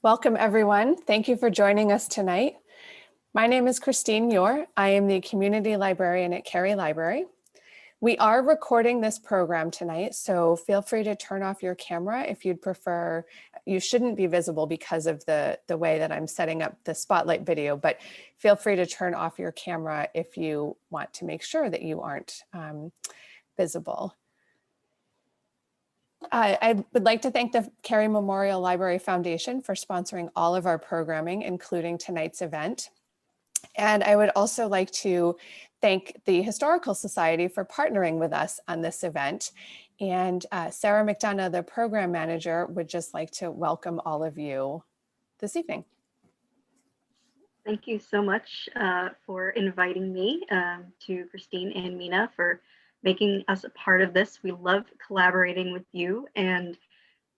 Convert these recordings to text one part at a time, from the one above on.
Welcome, everyone. Thank you for joining us tonight. My name is Christine Muir. I am the community librarian at Cary Library. We are recording this program tonight, so feel free to turn off your camera if you'd prefer. You shouldn't be visible because of the way that I'm setting up the spotlight video, but feel free to turn off your camera if you want to make sure that you aren't visible. I would like to thank the Cary Memorial Library Foundation for sponsoring all of our programming, including tonight's event. And I would also like to thank the Historical Society for partnering with us on this event. And Sarah McDonough, the program manager, would just like to welcome all of you this evening. Thank you so much for inviting me, to Christine and Mina for making us a part of this. We love collaborating with you, and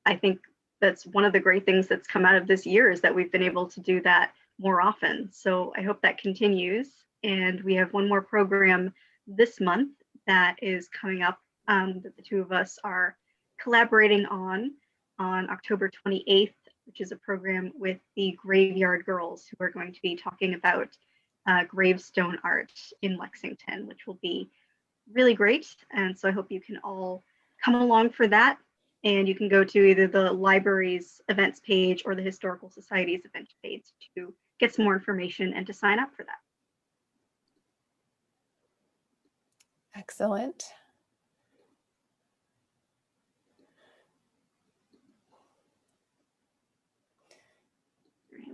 I think that's one of the great things that's come out of this year is that we've been able to do that more often. So I hope that continues. And we have one more program this month that is coming up that the two of us are collaborating on October 28th, which is a program with the Graveyard Girls, who are going to be talking about gravestone art in Lexington, which will be really great. And so I hope you can all come along for that. And you can go to either the library's events page or the Historical Society's events page to get some more information and to sign up for that. Excellent.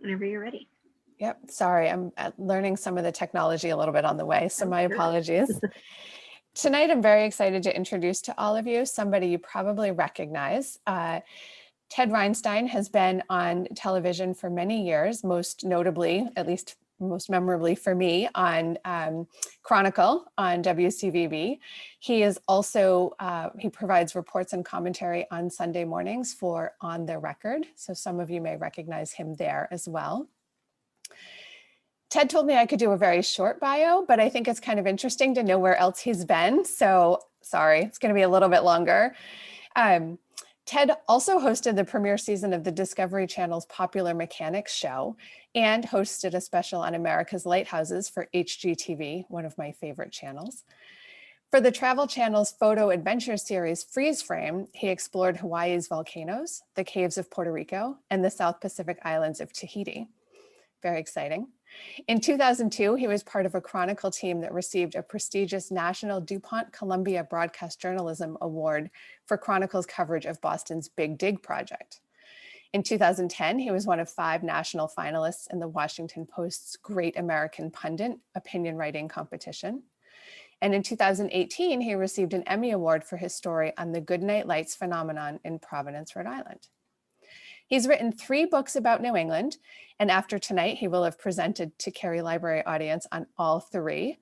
Whenever you're ready. Yep, sorry, I'm learning some of the technology a little bit on the way, so my apologies. Tonight, I'm very excited to introduce to all of you somebody you probably recognize. Ted Reinstein has been on television for many years, most notably, at least most memorably for me, on Chronicle on WCVB. He is also, he provides reports and commentary on Sunday mornings for On the Record. So some of you may recognize him there as well. Ted told me I could do a very short bio, but I think it's kind of interesting to know where else he's been. So sorry, it's going to be a little bit longer. Ted also hosted the premiere season of the Discovery Channel's Popular Mechanics show and hosted a special on America's Lighthouses for HGTV, one of my favorite channels. For the Travel Channel's photo adventure series Freeze Frame, he explored Hawaii's volcanoes, the caves of Puerto Rico, and the South Pacific islands of Tahiti. Very exciting. In 2002, he was part of a Chronicle team that received a prestigious National DuPont Columbia Broadcast Journalism Award for Chronicle's coverage of Boston's Big Dig project. In 2010, he was one of 5 national finalists in the Washington Post's Great American Pundit opinion writing competition. And in 2018, he received an Emmy Award for his story on the Goodnight Lights phenomenon in Providence, Rhode Island. He's written 3 books about New England, and after tonight, he will have presented to Cary Library audience on all 3.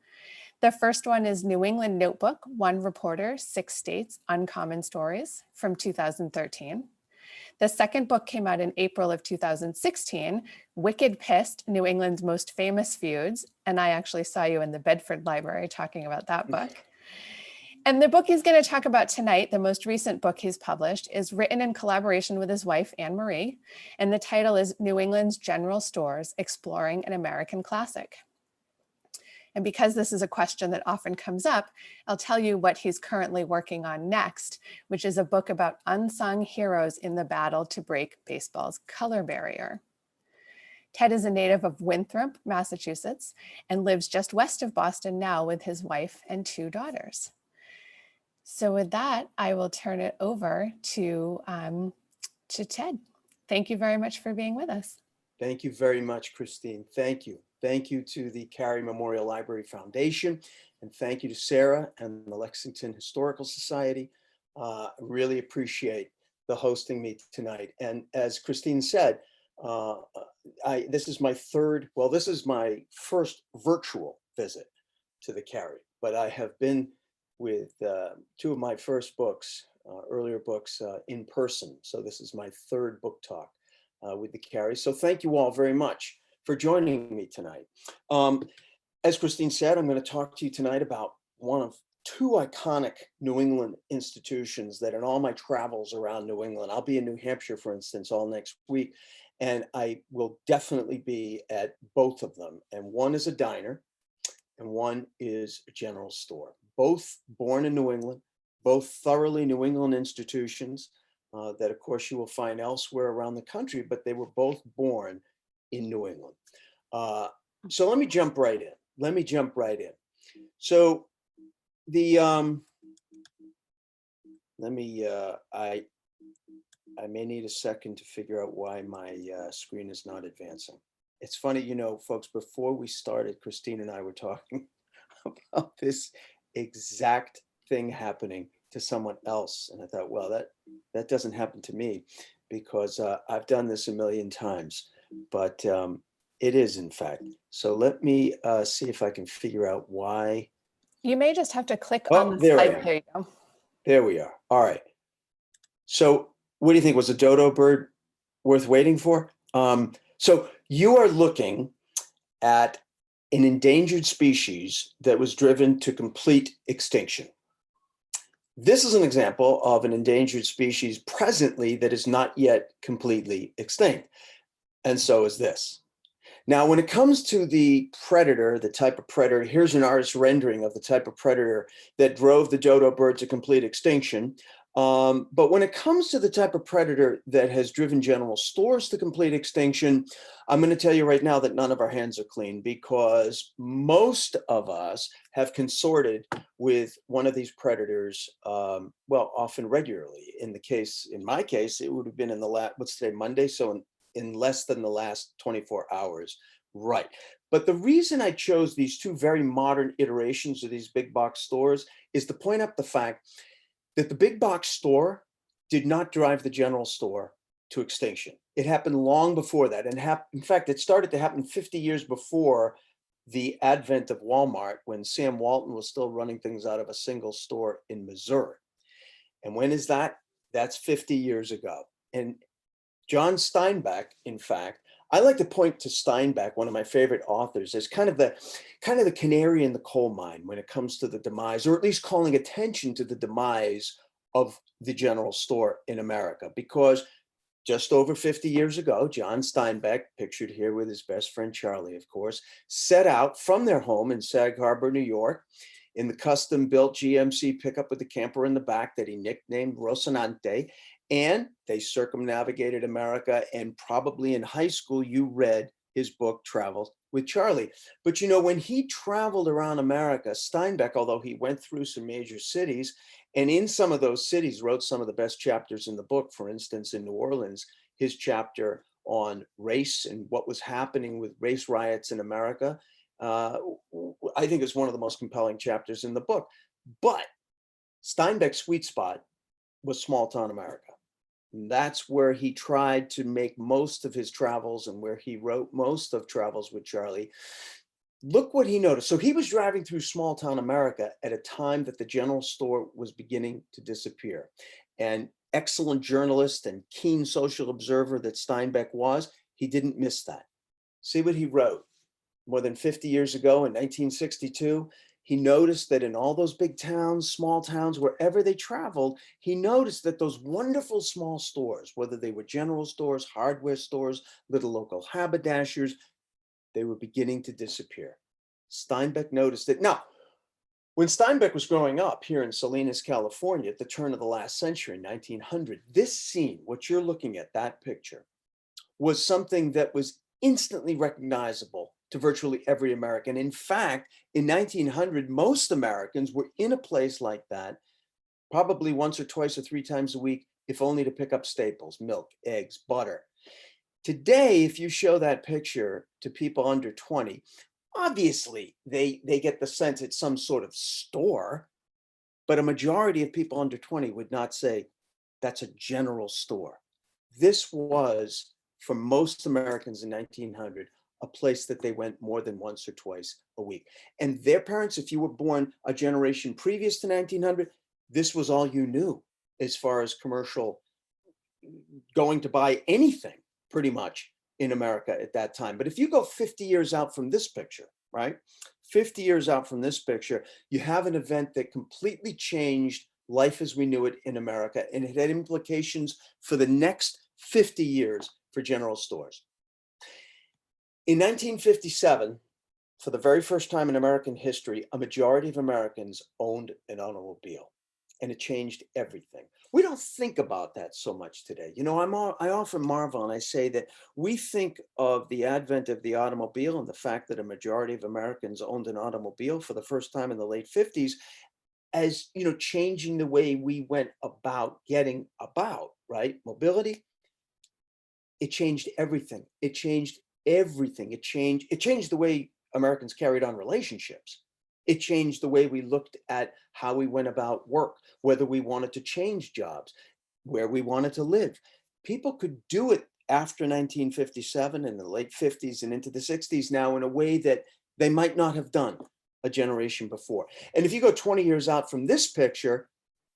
The first one is New England Notebook, One Reporter, 6 States, Uncommon Stories from 2013. The second book came out in April of 2016, Wicked Pissed, New England's Most Famous Feuds, and I actually saw you in the Bedford Library talking about that book. And the book he's going to talk about tonight, the most recent book he's published, is written in collaboration with his wife, Anne Marie, and the title is New England's General Stores, Exploring an American Classic. And because this is a question that often comes up, I'll tell you what he's currently working on next, which is a book about unsung heroes in the battle to break baseball's color barrier. Ted is a native of Winthrop, Massachusetts, and lives just west of Boston now with his wife and 2 daughters. So with that, I will turn it over to Ted. Thank you very much for being with us. Thank you very much, Christine. Thank you. Thank you to the Cary Memorial Library Foundation, and thank you to Sarah and the Lexington Historical Society. Really appreciate the hosting me tonight. And as Christine said, this is my first virtual visit to the Cary, but I have been with 2 of my first books, earlier books, in person. So this is my 3rd book talk with the Cary. So thank you all very much for joining me tonight. As Christine said, I'm going to talk to you tonight about one of two iconic New England institutions that in all my travels around New England, I'll be in New Hampshire, for instance, all next week, and I will definitely be at both of them. And one is a diner and one is a general store. Both born in New England, both thoroughly New England institutions that, of course, you will find elsewhere around the country, but they were both born in New England. So let me jump right in. So the let me I may need a second to figure out why my screen is not advancing. It's funny, you know, folks, before we started, Christine and I were talking about this exact thing happening to someone else. And I thought, well, that doesn't happen to me because I've done this a million times, but it is in fact. So let me see if I can figure out why. You may just have to click Oh, on the there I slide. am. There you go. There we are. All right. So what do you think? Was a dodo bird worth waiting for? So you are looking at an endangered species that was driven to complete extinction. This is an example of an endangered species presently that is not yet completely extinct. And so is this. Now, when it comes to the predator, the type of predator, here's an artist's rendering of the type of predator that drove the dodo bird to complete extinction. But when it comes to the type of predator that has driven general stores to complete extinction, I'm going to tell you right now that none of our hands are clean because most of us have consorted with one of these predators, well, often regularly. In my case, it would have been in the last, what's today, Monday? So in less than the last 24 hours. Right. But the reason I chose these two very modern iterations of these big box stores is to point out the fact that the big box store did not drive the general store to extinction. It happened long before that. And in fact, it started to happen 50 years before the advent of Walmart, when Sam Walton was still running things out of a single store in Missouri. And when is that? That's 50 years ago. And John Steinbeck, in fact, I like to point to Steinbeck, one of my favorite authors, as kind of the canary in the coal mine when it comes to the demise, or at least calling attention to the demise of the general store in America. Because just over 50 years ago, John Steinbeck, pictured here with his best friend Charlie, of course, set out from their home in Sag Harbor, New York, in the custom-built GMC pickup with the camper in the back that he nicknamed Rocinante. And they circumnavigated America, and probably in high school, you read his book, Travel with Charlie. But you know, when he traveled around America, Steinbeck, although he went through some major cities, and in some of those cities wrote some of the best chapters in the book, for instance, in New Orleans, his chapter on race and what was happening with race riots in America, I think is one of the most compelling chapters in the book. But Steinbeck's sweet spot was small town America. And that's where he tried to make most of his travels and where he wrote most of Travels with Charlie. Look what he noticed. So he was driving through small town America at a time that the general store was beginning to disappear. And excellent journalist and keen social observer that Steinbeck was, he didn't miss that. See what he wrote more than 50 years ago in 1962. He noticed that in all those big towns, small towns, wherever they traveled, he noticed that those wonderful small stores, whether they were general stores, hardware stores, little local haberdashers, they were beginning to disappear. Steinbeck noticed it. Now, when Steinbeck was growing up here in Salinas, California, at the turn of the last century, 1900, this scene, what you're looking at, that picture, was something that was instantly recognizable to virtually every American. In fact, in 1900, most Americans were in a place like that, probably once or twice or three times a week, if only to pick up staples, milk, eggs, butter. Today, if you show that picture to people under 20, obviously they get the sense it's some sort of store, but a majority of people under 20 would not say that's a general store. This was, for most Americans in 1900, a place that they went more than once or twice a week. And their parents, if you were born a generation previous to 1900, this was all you knew as far as commercial going to buy anything pretty much in America at that time. But if you go 50 years out from this picture, right? 50 years out from this picture, you have an event that completely changed life as we knew it in America, and it had implications for the next 50 years for general stores. In 1957, for the very first time in American history, a majority of Americans owned an automobile, and it changed everything. We don't think about that so much today. You know, I often marvel and I say that we think of the advent of the automobile and the fact that a majority of Americans owned an automobile for the first time in the late 50s as, you know, changing the way we went about getting about, right? Mobility. It changed everything. It changed everything. It changed the way Americans carried on relationships. It changed the way we looked at how we went about work, whether we wanted to change jobs, where we wanted to live. People could do it after 1957 in the late 50s and into the 60s now in a way that they might not have done a generation before. And if you go 20 years out from this picture,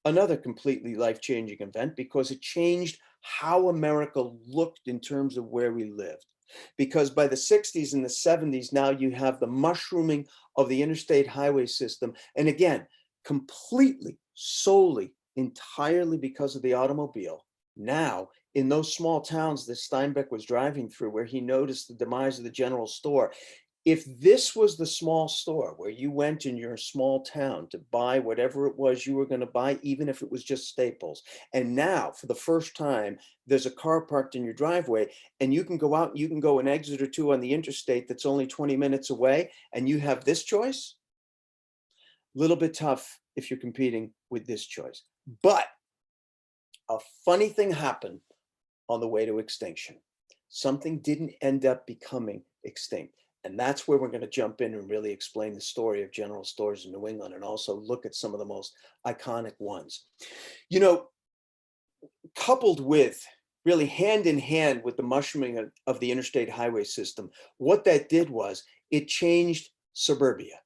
another completely life-changing event because it changed how America looked in terms of where we lived. Because by the 60s and the 70s, now you have the mushrooming of the interstate highway system. And again, completely, solely, entirely because of the automobile. Now, in those small towns that Steinbeck was driving through, where he noticed the demise of the general store, if this was the small store where you went in your small town to buy whatever it was you were going to buy, even if it was just staples, and now for the first time, there's a car parked in your driveway and you can go out and you can go an exit or two on the interstate that's only 20 minutes away and you have this choice, a little bit tough if you're competing with this choice. But a funny thing happened on the way to extinction. Something didn't end up becoming extinct. And that's where we're going to jump in and really explain the story of general stores in New England and also look at some of the most iconic ones. You know, coupled with, really hand in hand with the mushrooming of the interstate highway system, what that did was it changed suburbia.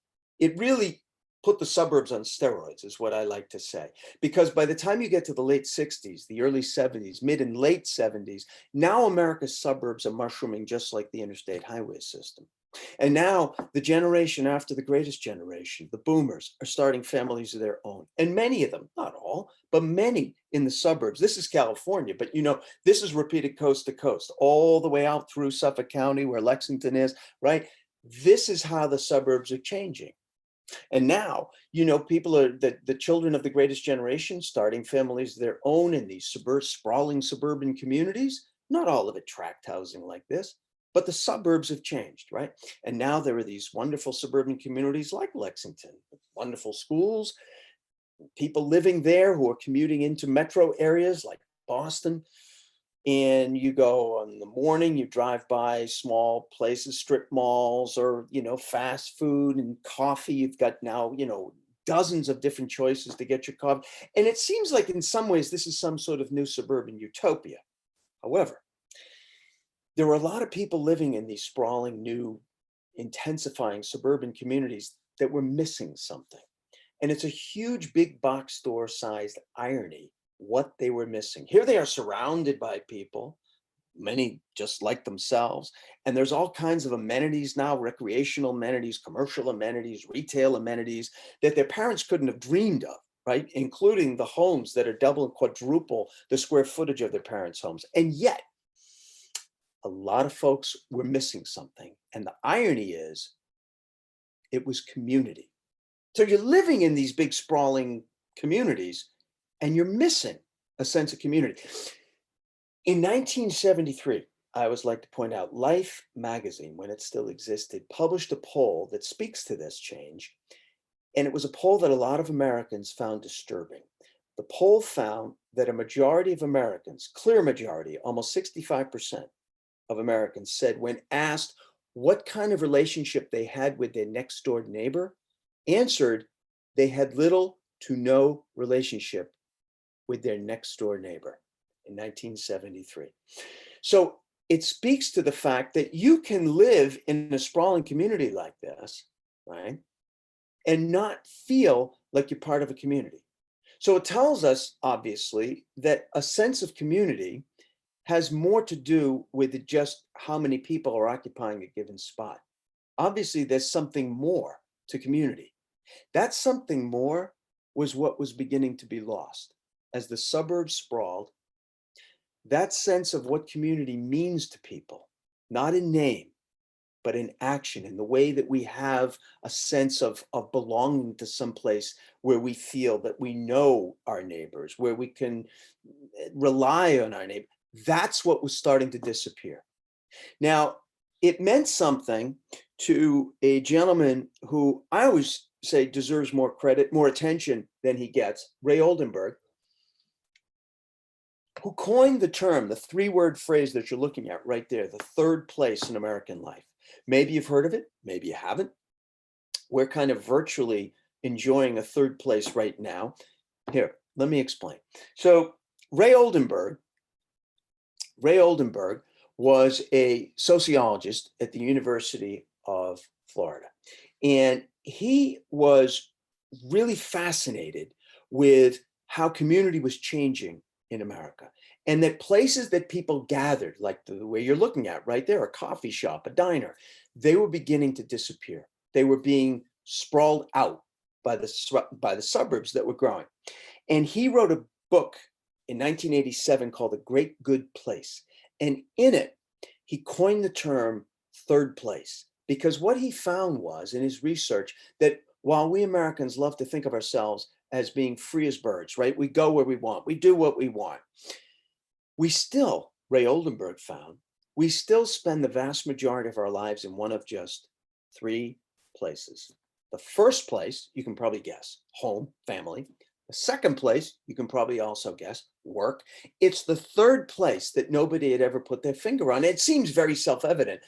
It really put the suburbs on steroids, is what I like to say. Because by the time you get to the late 60s, the early 70s, mid and late 70s, now America's suburbs are mushrooming just like the interstate highway system. And now the generation after the greatest generation, the boomers, are starting families of their own. And many of them, not all, but many in the suburbs. This is California, but you know, this is repeated coast to coast, all the way out through Suffolk County where Lexington is, right? This is how the suburbs are changing. And now, you know, people are the children of the greatest generation starting families of their own in these sprawling suburban communities, not all of it tract housing like this. But the suburbs have changed, right? And now there are these wonderful suburban communities like Lexington, wonderful schools, people living there who are commuting into metro areas like Boston. And you go in the morning, you drive by small places, strip malls, or, you know, fast food and coffee. You've got now, you know, dozens of different choices to get your coffee. And it seems like in some ways, this is some sort of new suburban utopia. However, there were a lot of people living in these sprawling, new, intensifying suburban communities that were missing something. And it's a huge big box store sized irony what they were missing. Here they are surrounded by people, many just like themselves. And there's all kinds of amenities now, recreational amenities, commercial amenities, retail amenities that their parents couldn't have dreamed of, right? Including the homes that are double and quadruple the square footage of their parents' homes. And yet, a lot of folks were missing something. And the irony is, it was community. So you're living in these big sprawling communities and you're missing a sense of community. In 1973, I always like to point out, Life magazine, when it still existed, published a poll that speaks to this change. And it was a poll that a lot of Americans found disturbing. The poll found that a majority of Americans, clear majority, almost 65%, of Americans said when asked what kind of relationship they had with their next door neighbor, answered they had little to no relationship with their next door neighbor in 1973. So it speaks to the fact that you can live in a sprawling community like this, right? And not feel like you're part of a community. So it tells us, obviously, that a sense of community has more to do with just how many people are occupying a given spot. Obviously, there's something more to community. That something more was what was beginning to be lost. As the suburbs sprawled, that sense of what community means to people, not in name, but in action, in the way that we have a sense of belonging to some place where we feel that we know our neighbors, where we can rely on our neighbor. That's what was starting to disappear. Now, it meant something to a gentleman who I always say deserves more credit, more attention than he gets, Ray Oldenburg, who coined the term, the three-word phrase that you're looking at right there, the third place in American life. Maybe you've heard of it, maybe you haven't. We're kind of virtually enjoying a third place right now. Here, let me explain. So Ray Oldenburg was a sociologist at the University of Florida. And he was really fascinated with how community was changing in America, and that places that people gathered, like the way you're looking at right there, a coffee shop, a diner, they were beginning to disappear. They were being sprawled out by the suburbs that were growing. And he wrote a book in 1987 called The Great Good Place. And in it, he coined the term third place, because what he found was in his research that while we Americans love to think of ourselves as being free as birds, right? We go where we want, we do what we want. We still, Ray Oldenburg found, we still spend the vast majority of our lives in one of just three places. The first place, you can probably guess, home, family. The second place, you can probably also guess, work. It's the third place that nobody had ever put their finger on. It seems very self-evident,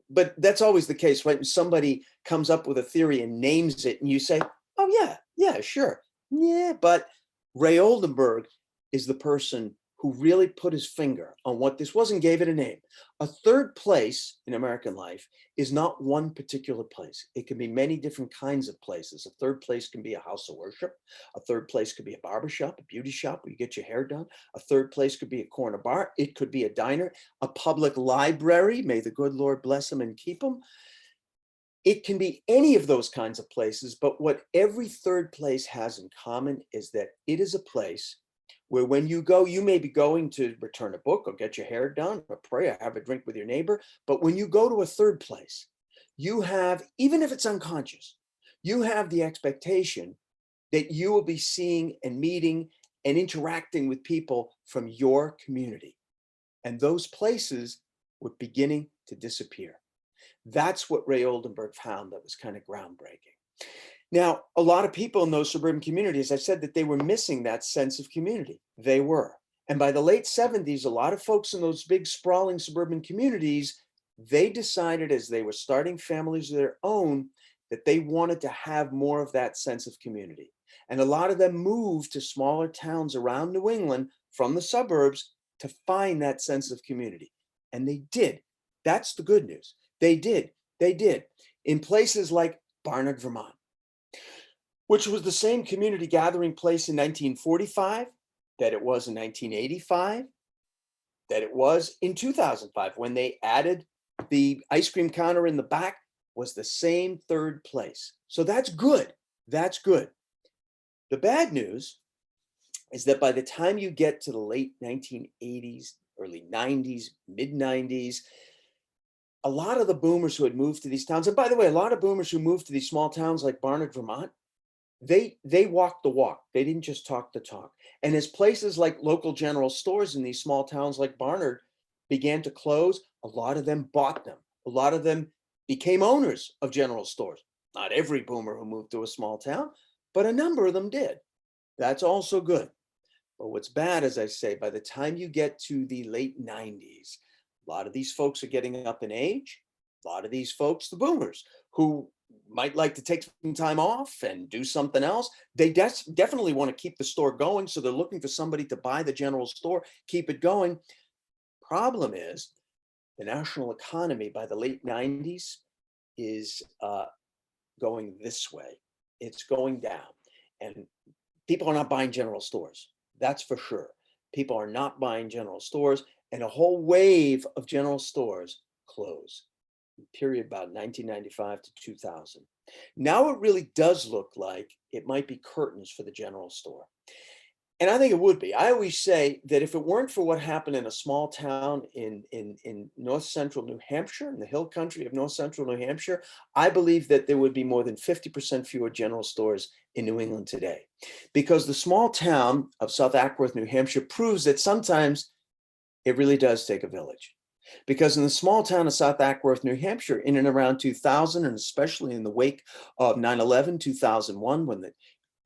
but that's always the case, right? When somebody comes up with a theory and names it and you say, oh yeah, sure. Yeah, but Ray Oldenburg is the person who really put his finger on what this was and gave it a name. A third place in American life is not one particular place. It can be many different kinds of places. A third place can be a house of worship. A third place could be a barbershop, a beauty shop where you get your hair done. A third place could be a corner bar. It could be a diner, a public library. May the good Lord bless them and keep them. It can be any of those kinds of places, but what every third place has in common is that it is a place where when you go, you may be going to return a book or get your hair done or pray or have a drink with your neighbor. But when you go to a third place, you have, even if it's unconscious, you have the expectation that you will be seeing and meeting and interacting with people from your community. And those places were beginning to disappear. That's what Ray Oldenburg found that was kind of groundbreaking. Now, a lot of people in those suburban communities, I said that they were missing that sense of community. They were. And by the late 70s, a lot of folks in those big sprawling suburban communities, they decided as they were starting families of their own that they wanted to have more of that sense of community. And a lot of them moved to smaller towns around New England from the suburbs to find that sense of community. And they did. That's the good news. They did. In places like Barnard, Vermont, which was the same community gathering place in 1945 that it was in 1985, that it was in 2005 when they added the ice cream counter in the back, was the same third place. So that's good. That's good. The bad news is that by the time you get to the late 1980s, early 90s, mid 90s, a lot of the boomers who had moved to these towns, and by the way, a lot of boomers who moved to these small towns like Barnard, Vermont, they walked the walk. They didn't just talk the talk. And as places like local general stores in these small towns like Barnard began to close, a lot of them bought them. A lot of them became owners of general stores. Not every boomer who moved to a small town, but a number of them did. That's also good. But what's bad, as I say, by the time you get to the late 90s, a lot of these folks are getting up in age. A lot of these folks, the boomers, who might like to take some time off and do something else. They definitely want to keep the store going. So they're looking for somebody to buy the general store, keep it going. Problem is, the national economy by the late 90s is going this way. It's going down. And people are not buying general stores. That's for sure. People are not buying general stores. And a whole wave of general stores close. Period about 1995 to 2000. Now it really does look like it might be curtains for the general store. And I think it would be. I always say that if it weren't for what happened in a small town in north central New Hampshire, in the hill country of north central New Hampshire, I believe that there would be more than 50% fewer general stores in New England today. Because the small town of South Ackworth, New Hampshire proves that sometimes it really does take a village. Because in the small town of South Ackworth, New Hampshire, in and around 2000, and especially in the wake of 9/11, 2001, when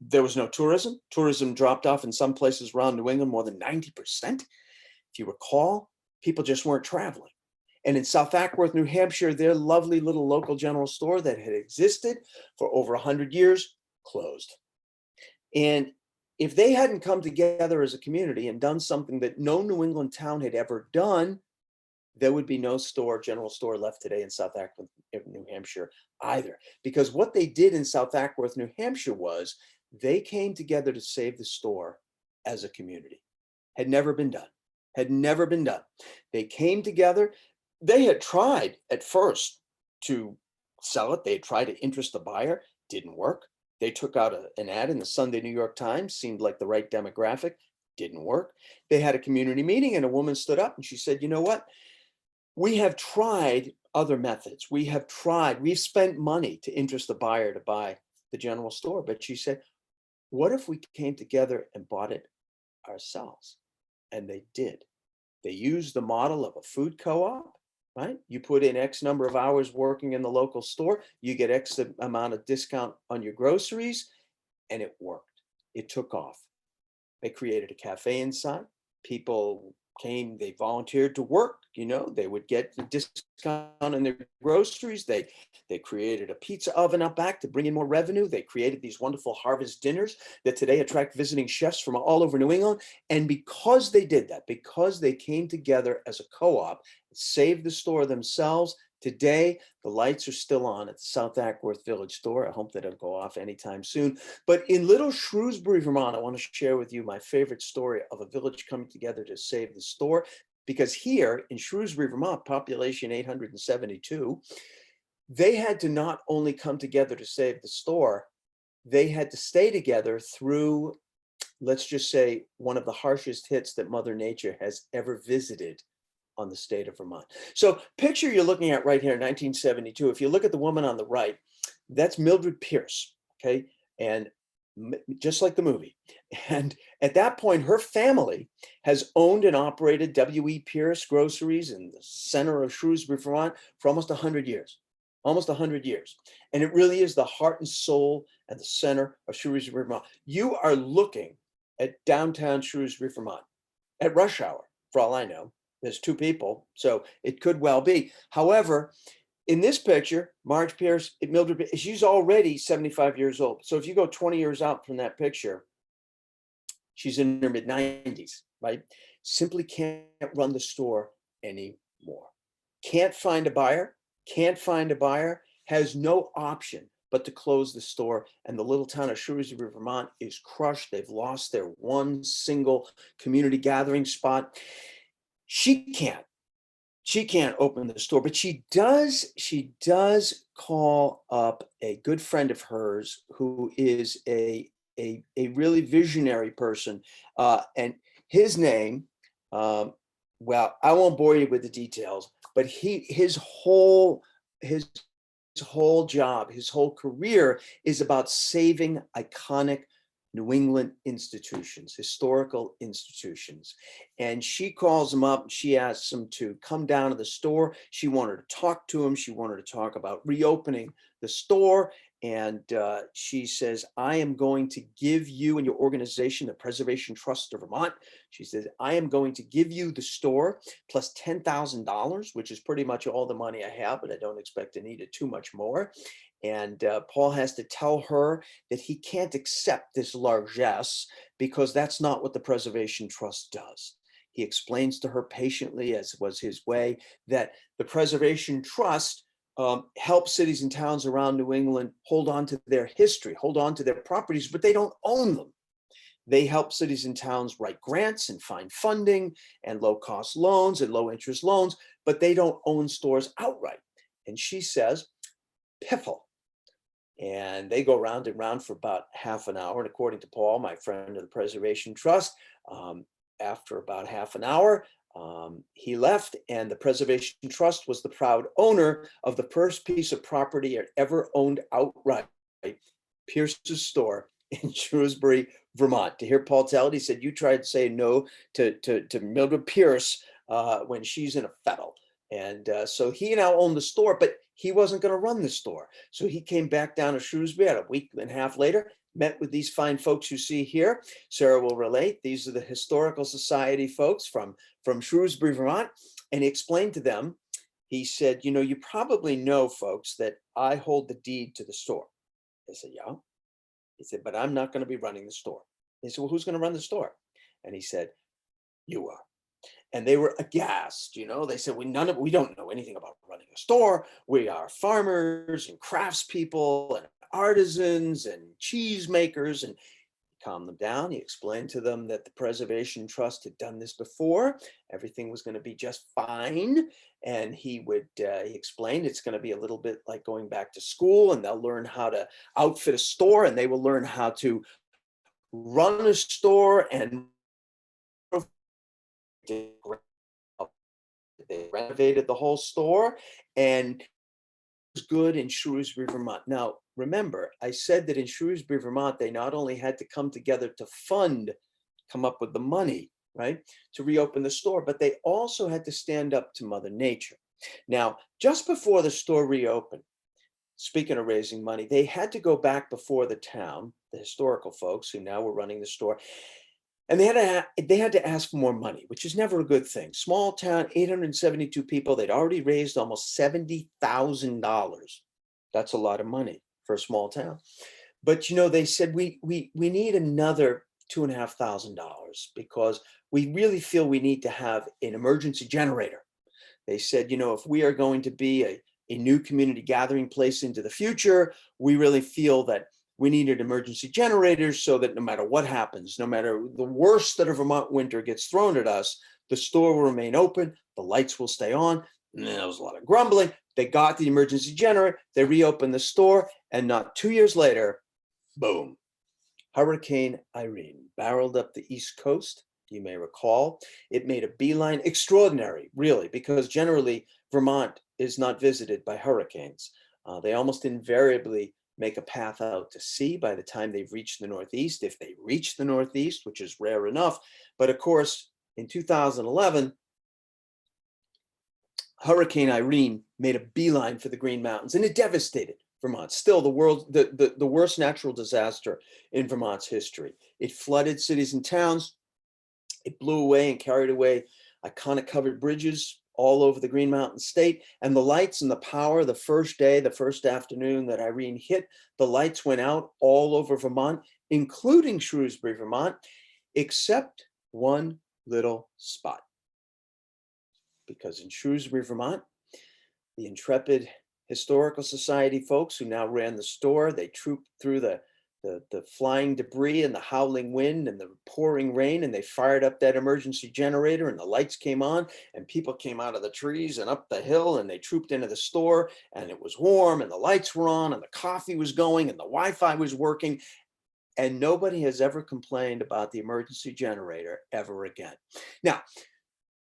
there was no tourism. Tourism dropped off in some places around New England more than 90%. If you recall, people just weren't traveling. And in South Ackworth, New Hampshire, their lovely little local general store that had existed for over 100 years closed. And if they hadn't come together as a community and done something that no New England town had ever done, there would be no general store left today in South Ackworth, New Hampshire either. Because what they did in South Ackworth, New Hampshire was they came together to save the store as a community. Had never been done. Had never been done. They came together. They had tried at first to sell it. They had tried to interest the buyer. Didn't work. They took out an ad in the Sunday New York Times. Seemed like the right demographic. Didn't work. They had a community meeting and a woman stood up and she said, you know what? We have tried other methods. We've spent money to interest the buyer to buy the general store. But she said, what if we came together and bought it ourselves? And they did. They used the model of a food co-op, right? You put in X number of hours working in the local store, you get X amount of discount on your groceries, and it worked. It took off. They created a cafe inside. People came, they volunteered to work, they would get the discount on their groceries. They created a pizza oven out back to bring in more revenue. They created these wonderful harvest dinners that today attract visiting chefs from all over New England. And because they did that, because they came together as a co-op, saved the store themselves, today, the lights are still on at the South Ackworth Village store. I hope they don't go off anytime soon. But in little Shrewsbury, Vermont, I want to share with you my favorite story of a village coming together to save the store. Because here in Shrewsbury, Vermont, population 872, they had to not only come together to save the store, they had to stay together through, let's just say, one of the harshest hits that Mother Nature has ever visited on the state of Vermont. So picture you're looking at right here, 1972. If you look at the woman on the right, that's Mildred Pierce, okay? And just like the movie. And at that point, her family has owned and operated W.E. Pierce Groceries in the center of Shrewsbury, Vermont for almost 100 years. Almost 100 years. And it really is the heart and soul and the center of Shrewsbury, Vermont. You are looking at downtown Shrewsbury, Vermont at rush hour, for all I know. There's two people, so it could well be. However, in this picture, Marge Pierce, Mildred, she's already 75 years old. So if you go 20 years out from that picture, she's in her mid-90s, right? Simply can't run the store anymore. Can't find a buyer, has no option but to close the store. And the little town of Shrewsbury, Vermont is crushed. They've lost their one single community gathering spot. She can't open the store, but she does call up a good friend of hers who is a really visionary person. And his name, well, I won't bore you with the details, but his whole job, his whole career is about saving iconic New England institutions, historical institutions. And she calls him up, she asks him to come down to the store. She wanted to talk to him. She wanted to talk about reopening the store. And she says, I am going to give you and your organization, the Preservation Trust of Vermont. She says, I am going to give you the store plus $10,000, which is pretty much all the money I have, but I don't expect to need it too much more. And Paul has to tell her that he can't accept this largesse because that's not what the Preservation Trust does. He explains to her patiently, as was his way, that the Preservation Trust helps cities and towns around New England hold on to their history, hold on to their properties, but they don't own them. They help cities and towns write grants and find funding and low-cost loans and low-interest loans, but they don't own stores outright. And she says, piffle. And they go round and round for about half an hour. And according to Paul, my friend of the Preservation Trust, after about half an hour, he left, and the Preservation Trust was the proud owner of the first piece of property it ever owned outright, Pierce's store in Shrewsbury, Vermont. To hear Paul tell it, he said, "You tried saying no to Mildred Pierce when she's in a fettle." And so he now owned the store, but he wasn't going to run the store. So he came back down to Shrewsbury a week and a half later, met with these fine folks you see here. Sarah will relate. These are the Historical Society folks from Shrewsbury, Vermont. And he explained to them, he said, "You know, you probably know, folks, that I hold the deed to the store." They said, "Yeah." He said, "But I'm not going to be running the store." They said, "Well, who's going to run the store?" And he said, "You are." And they were aghast. They said, we don't know anything about running a store. We are farmers and craftspeople and artisans and cheese makers. And he calmed them down. He explained to them that the Preservation Trust had done this before. Everything was going to be just fine. And he explained it's going to be a little bit like going back to school, and they'll learn how to outfit a store, and they will learn how to run a store and they renovated the whole store, and it was good in Shrewsbury, Vermont. Now, remember, I said that in Shrewsbury, Vermont, they not only had to come together to come up with the money, right, to reopen the store, but they also had to stand up to Mother Nature. Now, just before the store reopened, speaking of raising money, they had to go back before the town, the historical folks who now were running the store, and they had to ask for more money, which is never a good thing. Small town, 872 people. They'd already raised almost $70,000. That's a lot of money for a small town. But they said we need another $2,500 because we really feel we need to have an emergency generator. They said, if we are going to be a new community gathering place into the future, we really feel that we needed emergency generators so that no matter what happens, no matter the worst that a Vermont winter gets thrown at us, the store will remain open, the lights will stay on. And there was a lot of grumbling. They got the emergency generator, they reopened the store, and not 2 years later, boom, Hurricane Irene barreled up the East Coast. You may recall, it made a beeline, extraordinary, really, because generally Vermont is not visited by hurricanes. They almost invariably make a path out to sea by the time they've reached the Northeast, if they reach the Northeast, which is rare enough. But of course, in 2011, Hurricane Irene made a beeline for the Green Mountains, and it devastated Vermont. Still the worst natural disaster in Vermont's history. It flooded cities and towns. It blew away and carried away iconic covered bridges all over the Green Mountain State. And the lights and the power, the first afternoon that Irene hit, the lights went out all over Vermont, including Shrewsbury, Vermont, except one little spot. Because in Shrewsbury, Vermont, the intrepid Historical Society folks who now ran the store, they trooped through the flying debris and the howling wind and the pouring rain, and they fired up that emergency generator, and the lights came on, and people came out of the trees and up the hill, and they trooped into the store, and it was warm, and the lights were on, and the coffee was going, and the Wi-Fi was working, and nobody has ever complained about the emergency generator ever again.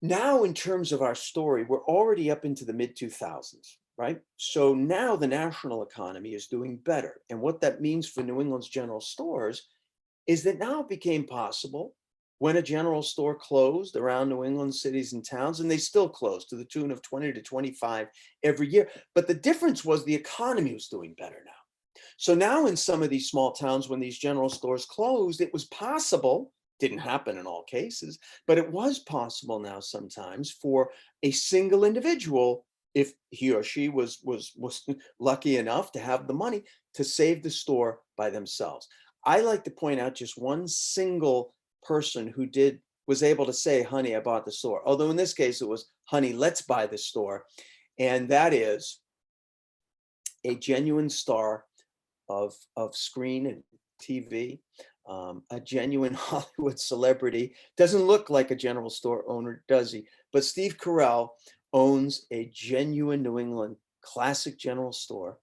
Now in terms of our story, we're already up into the mid-2000s. Right? So now the national economy is doing better. And what that means for New England's general stores is that now it became possible when a general store closed around New England cities and towns, and they still close to the tune of 20 to 25 every year. But the difference was the economy was doing better now. So now in some of these small towns, when these general stores closed, it was possible, didn't happen in all cases, but it was possible now sometimes for a single individual, if he or she was lucky enough to have the money, to save the store by themselves. I like to point out just one single person who was able to say, "Honey, I bought the store." Although in this case it was, "Honey, let's buy the store." And that is a genuine star of screen and TV, a genuine Hollywood celebrity. Doesn't look like a general store owner, does he? But Steve Carell owns a genuine New England classic general store.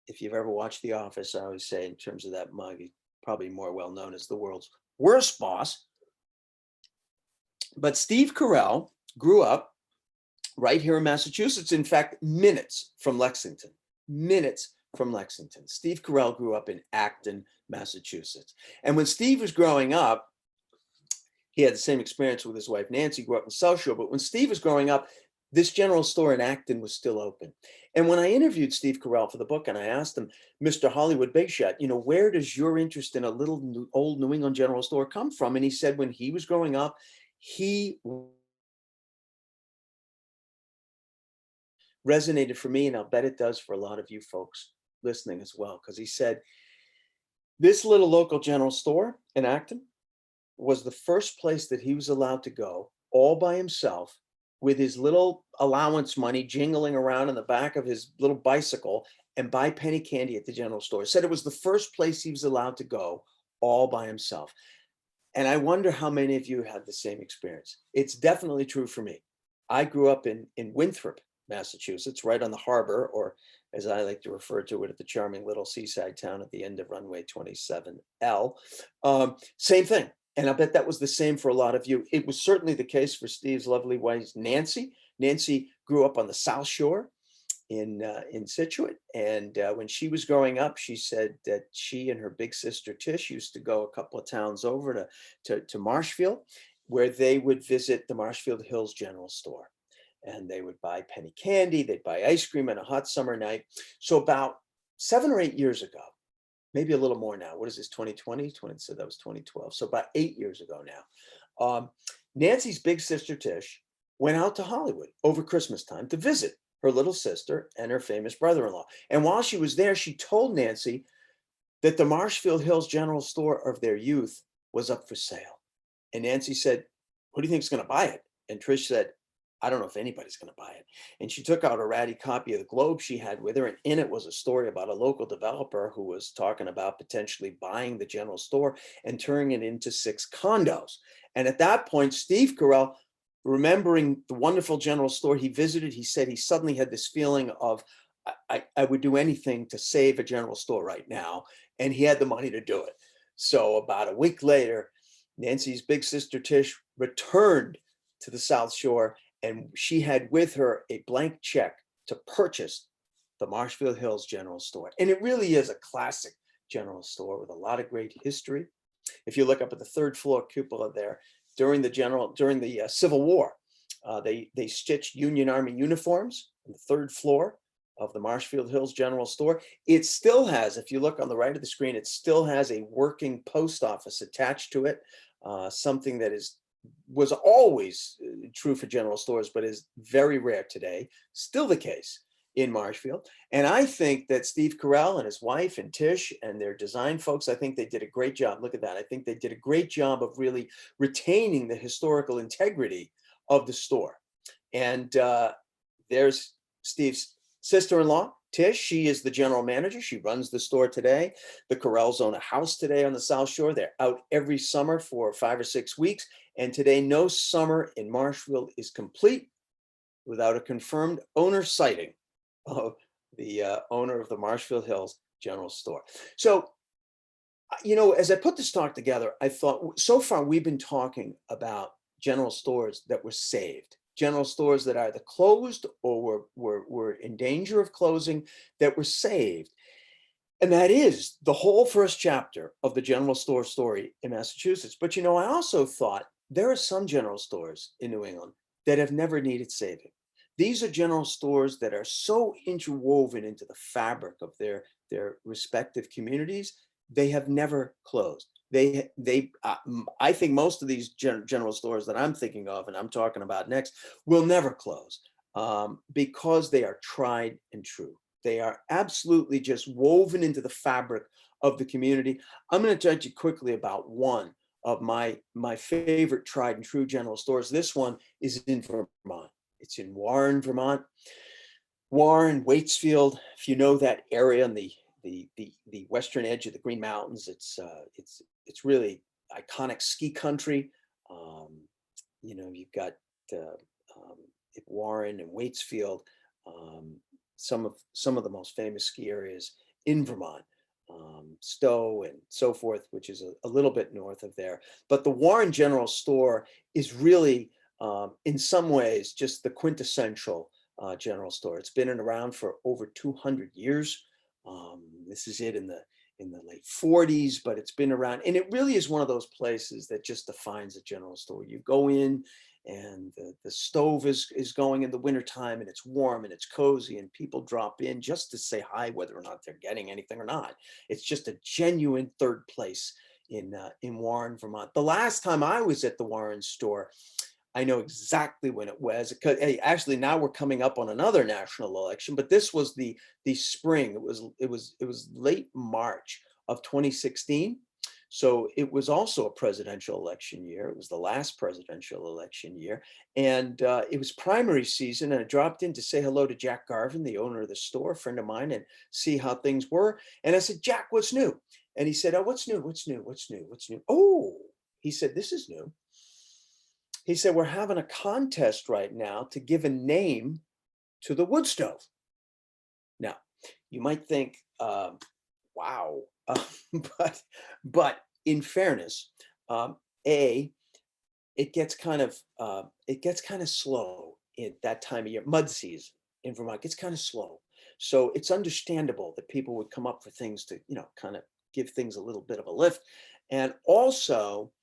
if you've ever watched The Office, I always say in terms of that mug, he's probably more well known as the world's worst boss. But Steve Carell grew up right here in Massachusetts. In fact, minutes from Lexington. Steve Carell grew up in Acton, Massachusetts. And when Steve was growing up, he had the same experience with his wife, Nancy, grew up in South Shore. But when Steve was growing up, this general store in Acton was still open. And when I interviewed Steve Carell for the book and I asked him, Mr. Hollywood Big Shot, where does your interest in a little old New England general store come from? And he said when he was growing up, he resonated for me, and I'll bet it does for a lot of you folks listening as well, because he said this little local general store in Acton was the first place that he was allowed to go all by himself with his little allowance money jingling around in the back of his little bicycle and buy penny candy at the general store. He said it was the first place he was allowed to go all by himself. And I wonder how many of you had the same experience. It's definitely true for me. I grew up in Winthrop, Massachusetts, right on the harbor, or as I like to refer to it, at the charming little seaside town at the end of runway 27L. Same thing. And I bet that was the same for a lot of you. It was certainly the case for Steve's lovely wife, Nancy. Nancy grew up on the South Shore in Situate. And when she was growing up, she said that she and her big sister Tish used to go a couple of towns over to Marshfield, where they would visit the Marshfield Hills General Store. And they would buy penny candy, they'd buy ice cream on a hot summer night. So about 7 or 8 years ago, maybe a little more now. What is this, 2020? So that was 2012. So about 8 years ago now. Nancy's big sister Tish went out to Hollywood over Christmas time to visit her little sister and her famous brother-in-law. And while she was there, she told Nancy that the Marshfield Hills General Store of their youth was up for sale. And Nancy said, "Who do you think is going to buy it?" And Trish said, "I don't know if anybody's going to buy it." And she took out a ratty copy of the Globe she had with her. And in it was a story about a local developer who was talking about potentially buying the general store and turning it into 6 condos. And at that point, Steve Carell, remembering the wonderful general store he visited, he said he suddenly had this feeling of, I would do anything to save a general store right now. And he had the money to do it. So about a week later, Nancy's big sister Tish returned to the South Shore, and she had with her a blank check to purchase the Marshfield Hills General Store. And it really is a classic general store with a lot of great history. If you look up at the 3rd floor cupola there, during the Civil War, they stitched Union Army uniforms on the 3rd floor of the Marshfield Hills General Store. It still has, if you look on the right of the screen, it still has a working post office attached to it, something that was always true for general stores, but is very rare today, still the case in Marshfield. And I think that Steve Carell and his wife and Tish and their design folks, I think they did a great job. Look at that. I think they did a great job of really retaining the historical integrity of the store. And there's Steve's sister-in-law, Tish. She is the general manager. She runs the store today. The Carells own a house today on the South Shore. They're out every summer for 5 or 6 weeks. And today, no summer in Marshfield is complete without a confirmed owner sighting of the owner of the Marshfield Hills General Store. So, as I put this talk together, I thought so far we've been talking about general stores that were saved, general stores that either closed or were in danger of closing, that were saved. And that is the whole first chapter of the general store story in Massachusetts. But, I also thought there are some general stores in New England that have never needed saving. These are general stores that are so interwoven into the fabric of their respective communities, they have never closed. I think most of these general stores that I'm thinking of and I'm talking about next will never close because they are tried and true. They are absolutely just woven into the fabric of the community. I'm going to tell you quickly about one of my favorite tried and true general stores. This one is in Vermont. It's in Warren, Vermont. Warren, Waitsfield, if you know that area on the western edge of the Green Mountains, it's really iconic ski country. You've got Warren and Waitsfield, some of the most famous ski areas in Vermont, Stowe and so forth, which is a little bit north of there. But the Warren General Store is really, in some ways, just the quintessential general store. It's been around for over 200 years. This is it in the late 40s, but it's been around, and it really is one of those places that just defines a general store. You go in, and the stove is going in the wintertime, and it's warm and it's cozy, and people drop in just to say hi, whether or not they're getting anything or not. It's just a genuine third place in Warren, Vermont. The last time I was at the Warren store, I know exactly when it was. Because actually, now we're coming up on another national election, but this was the spring. It was late March of 2016. So it was also a presidential election year. It was the last presidential election year, and it was primary season. And I dropped in to say hello to Jack Garvin, the owner of the store, a friend of mine, and see how things were. And I said, "Jack, what's new?" And he said, "Oh, what's new? What's new? What's new? What's new?" Oh, he said, "This is new." He said, "We're having a contest right now to give a name to the wood stove." Now, you might think, wow, but in fairness, a it gets kind of slow at that time of year. Mud season in Vermont gets kind of slow, so it's understandable that people would come up for things to, kind of give things a little bit of a lift. And also,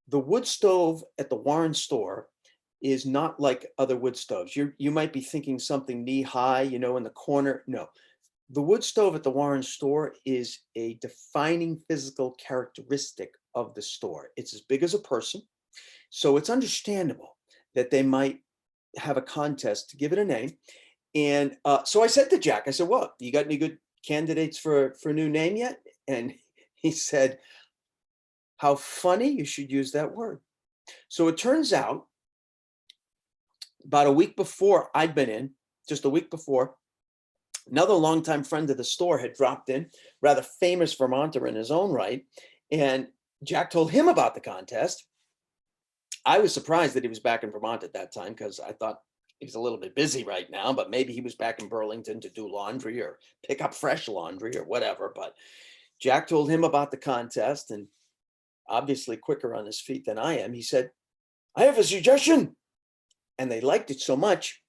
the wood stove at the Warren store is not like other wood stoves. You might be thinking something knee high, in the corner. No, the wood stove at the Warren store is a defining physical characteristic of the store. It's as big as a person, so it's understandable that they might have a contest to give it a name. And so I said to Jack, I said, "What, you got any good candidates for a new name yet?" And he said, "How funny you should use that word." So it turns out, about a week before I'd been in, just a week before, another longtime friend of the store had dropped in, rather famous Vermonter in his own right. And Jack told him about the contest. I was surprised that he was back in Vermont at that time, because I thought he was a little bit busy right now, but maybe he was back in Burlington to do laundry or pick up fresh laundry or whatever. But Jack told him about the contest, and obviously quicker on his feet than I am, he said, "I have a suggestion." And they liked it so much,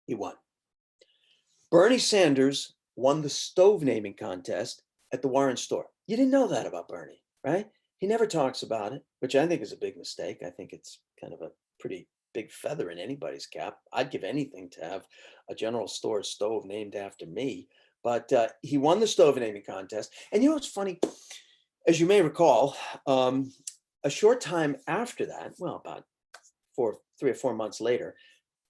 he won. Bernie Sanders won the stove naming contest at the Warren store. You didn't know that about Bernie, right? He never talks about it, which I think is a big mistake. I think it's kind of a pretty big feather in anybody's cap. I'd give anything to have a general store stove named after me. But he won the stove naming contest. And what's funny? As you may recall, a short time after that, well, about 3 or 4 months later,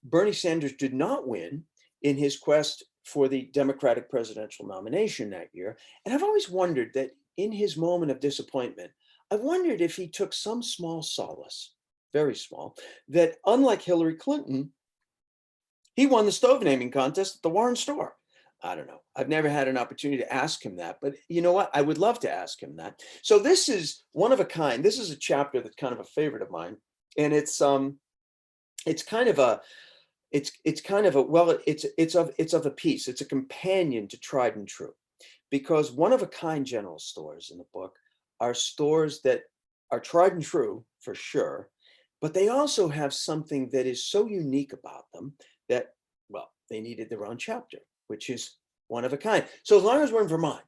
Bernie Sanders did not win in his quest for the Democratic presidential nomination that year. And I've always wondered that in his moment of disappointment, I wondered if he took some small solace, very small, that unlike Hillary Clinton, he won the stove naming contest at the Warren store. I don't know. I've never had an opportunity to ask him that, but you know what? I would love to ask him that. So this is one of a kind. This is a chapter that's kind of a favorite of mine, and it's kind of a it's of a piece. It's a companion to Tried and True, because one of a kind general stores in the book are stores that are tried and true for sure, but they also have something that is so unique about them that, well, they needed their own chapter, which is one of a kind. So as long as we're in Vermont,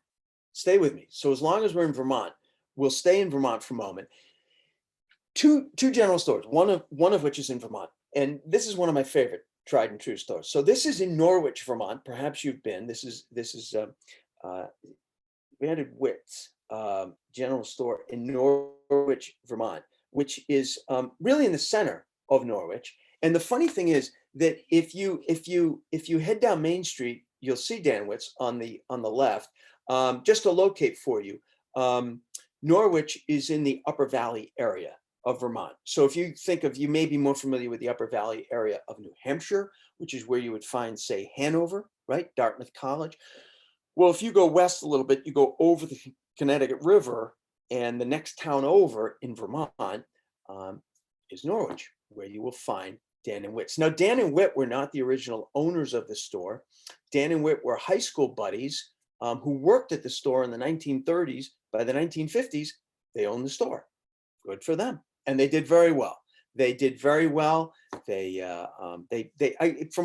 stay with me. So as long as we're in Vermont, we'll stay in Vermont for a moment. Two general stores, one of which is in Vermont, and this is one of my favorite tried and true stores. So this is in Norwich, Vermont. Perhaps you've been. This is Vanted Witt's general store in Norwich, Vermont, which is really in the center of Norwich. And the funny thing is that if you head down Main Street, you'll see Danwitz on the left. Just to locate for you, Norwich is in the Upper Valley area of Vermont. So if you think of, you may be more familiar with the Upper Valley area of New Hampshire, which is where you would find, say, Hanover, right? Dartmouth College. Well, if you go west a little bit, you go over the Connecticut River, and the next town over in Vermont is Norwich, where you will find Dan and Witt's. Now, Dan and Witt were not the original owners of the store. Dan and Witt were high school buddies who worked at the store in the 1930s. By the 1950s, they owned the store. Good for them. And they did very well. They did very well. From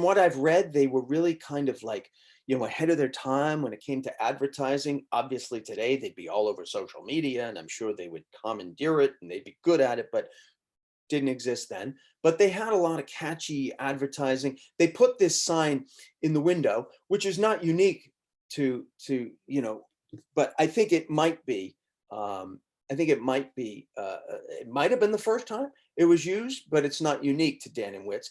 what I've read, they were really kind of like, ahead of their time when it came to advertising. Obviously today they'd be all over social media, and I'm sure they would commandeer it and they'd be good at it, but didn't exist then. But they had a lot of catchy advertising. They put this sign in the window, which is not unique to but I think it might be. It might have been the first time it was used, but it's not unique to Dan and Witt's.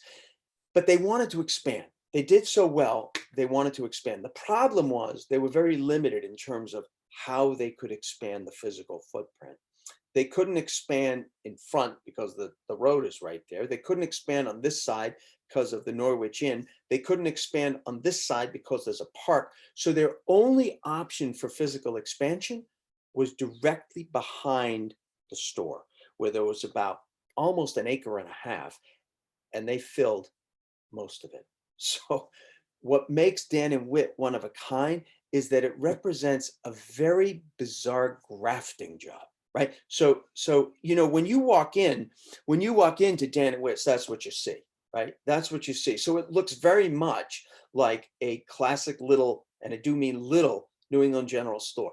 But they wanted to expand. They did so well, they wanted to expand. The problem was they were very limited in terms of how they could expand the physical footprint. They couldn't expand in front because the road is right there. They couldn't expand on this side because of the Norwich Inn. They couldn't expand on this side because there's a park. So their only option for physical expansion was directly behind the store, where there was about almost an acre and a half, and they filled most of it. So what makes Dan and Witt one of a kind is that it represents a very bizarre grafting job, right? So when you walk into Dan and Witt's, that's what you see, right? That's what you see. So it looks very much like a classic little, and I do mean little, New England general store.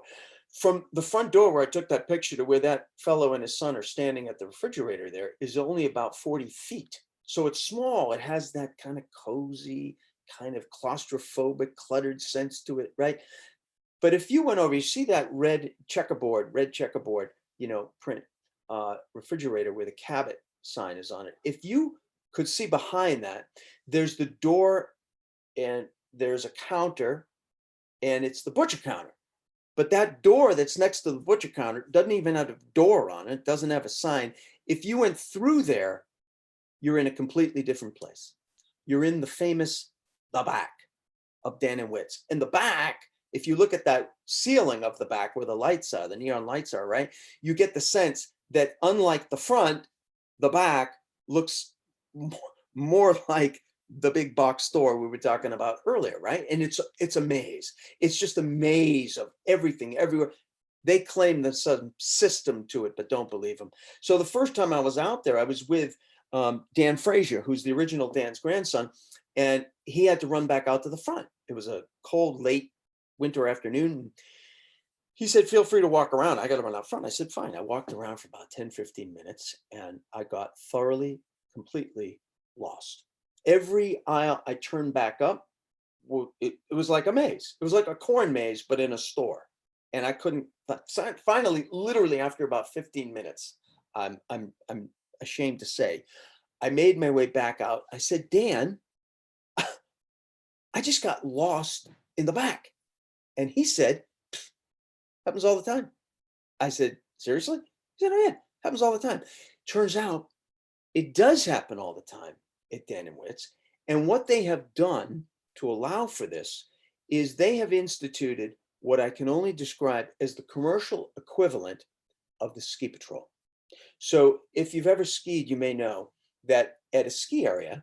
From the front door where I took that picture to where that fellow and his son are standing at the refrigerator there is only about 40 feet. So it's small. It has that kind of cozy, kind of claustrophobic, cluttered sense to it, right? But if you went over, you see that red checkerboard, print refrigerator where the Cabot sign is on it. If you could see behind that, there's the door and there's a counter, and it's the butcher counter. But that door that's next to the butcher counter doesn't even have a door on it, doesn't have a sign. If you went through there, you're in a completely different place. You're in the famous the back of Dan and Witt's. In the back, if you look at that ceiling of the back where the lights are, the neon lights are, right? You get the sense that unlike the front, the back looks more like the big box store we were talking about earlier, right? And it's a maze. It's just a maze of everything everywhere. They claim there's some system to it, but don't believe them. So the first time I was out there, I was with Dan Frazier, who's the original Dan's grandson, and he had to run back out to the front. It was a cold, late winter afternoon. He said, feel free to walk around. I got to run out front. I said, fine. I walked around for about 10, 15 minutes, and I got thoroughly, completely lost. Every aisle I turned back up, it was like a maze. It was like a corn maze, but in a store. And I couldn't, finally, literally after about 15 minutes, I'm ashamed to say, I made my way back out. I said, Dan, I just got lost in the back. And he said, happens all the time. I said, seriously? He said, oh yeah, happens all the time. Turns out it does happen all the time at Dan and Witt's. And what they have done to allow for this is they have instituted what I can only describe as the commercial equivalent of the ski patrol. So if you've ever skied, you may know that at a ski area,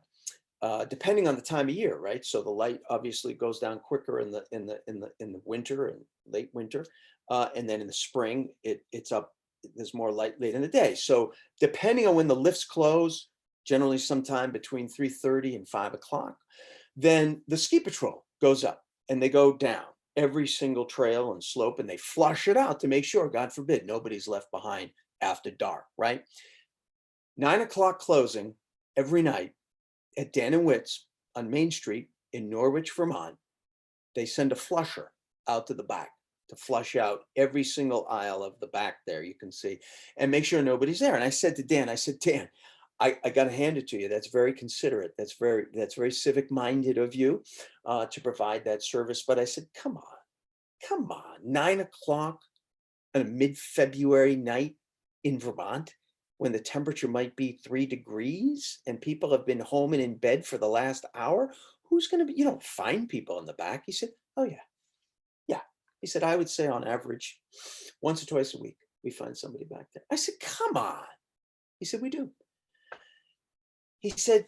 depending on the time of year, right? So the light obviously goes down quicker in the winter and late winter, and then in the spring it's up. There's more light late in the day. So depending on when the lifts close, generally sometime between 3:30 and 5 o'clock, then the ski patrol goes up and they go down every single trail and slope, and they flush it out to make sure, God forbid, nobody's left behind after dark, right? 9 o'clock closing every night at Dan and Witt's on Main Street in Norwich, Vermont. They send a flusher out to the back to flush out every single aisle of the back there, you can see, and make sure nobody's there. And I said to Dan, Dan, I got to hand it to you. That's very considerate. That's very civic minded of you to provide that service. But I said, come on, 9 o'clock on a mid-February night in Vermont, when the temperature might be 3 degrees and people have been home and in bed for the last hour, who's going to be, you don't find people in the back. He said, oh yeah. He said, I would say on average, once or twice a week, we find somebody back there. I said, come on. He said, we do. He said,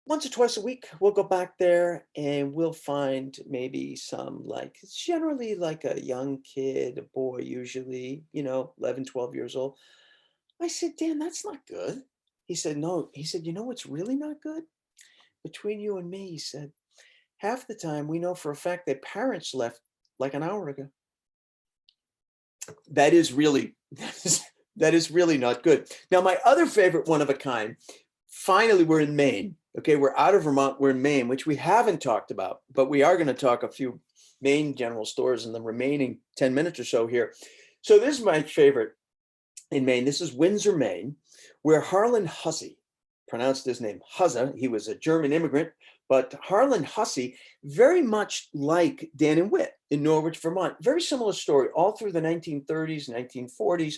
once or twice a week, we'll go back there and we'll find maybe some, like, it's generally like a young kid, a boy, usually, 11, 12 years old. I said, Dan, that's not good. He said, no. He said, you know what's really not good? Between you and me, he said, half the time we know for a fact that parents left like an hour ago. That is really, that is really not good. Now, my other favorite one of a kind, finally, we're in Maine. Okay, we're out of Vermont, we're in Maine, which we haven't talked about, but we are going to talk a few Maine general stores in the remaining 10 minutes or so here. So this is my favorite in Maine. This is Windsor, Maine, where Harlan Hussey, pronounced his name Hussa, he was a German immigrant, but Harlan Hussey, very much like Dan and Whit in Norwich, Vermont, very similar story all through the 1930s, 1940s,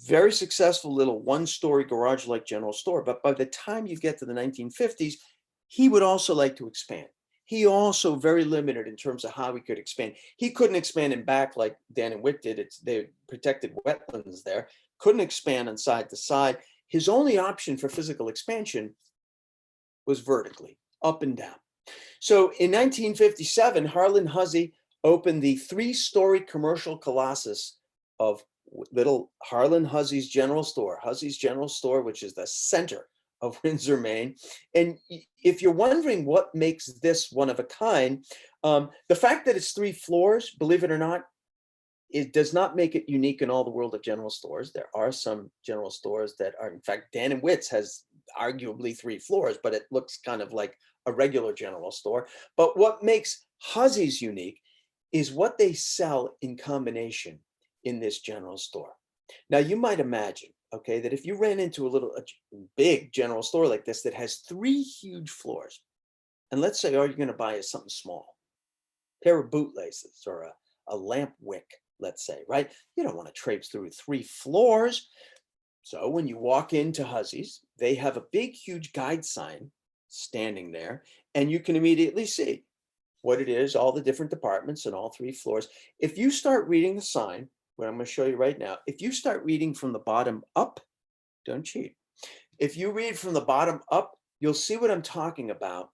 very successful little one-story garage-like general store. But by the time you get to the 1950s, he would also like to expand. He also very limited in terms of how he could expand. He couldn't expand in back like Dan and Wick did. They protected wetlands there. Couldn't expand on side to side. His only option for physical expansion was vertically, up and down. So in 1957, Harlan Hussey opened the 3-story commercial colossus of little Harlan Hussey's General Store, which is the center of Windsor, Maine. And if you're wondering what makes this one of a kind, the fact that it's 3 floors, believe it or not, it does not make it unique in all the world of general stores. There are some general stores that are, in fact, Dan and Witt's has arguably 3 floors, but it looks kind of like a regular general store. But what makes Hussey's unique is what they sell in combination in this general store. Now, you might imagine, okay, that if you ran into a big general store like this that has 3 huge floors, and let's say all you're going to buy is something small, a pair of bootlaces or a lamp wick, let's say, right? You don't want to traipse through 3 floors. So when you walk into Hussey's, they have a big, huge guide sign standing there, and you can immediately see what it is, all the different departments and all 3 floors. If you start reading the sign, what I'm going to show you right now, if you start reading from the bottom up, don't cheat. If you read from the bottom up, you'll see what I'm talking about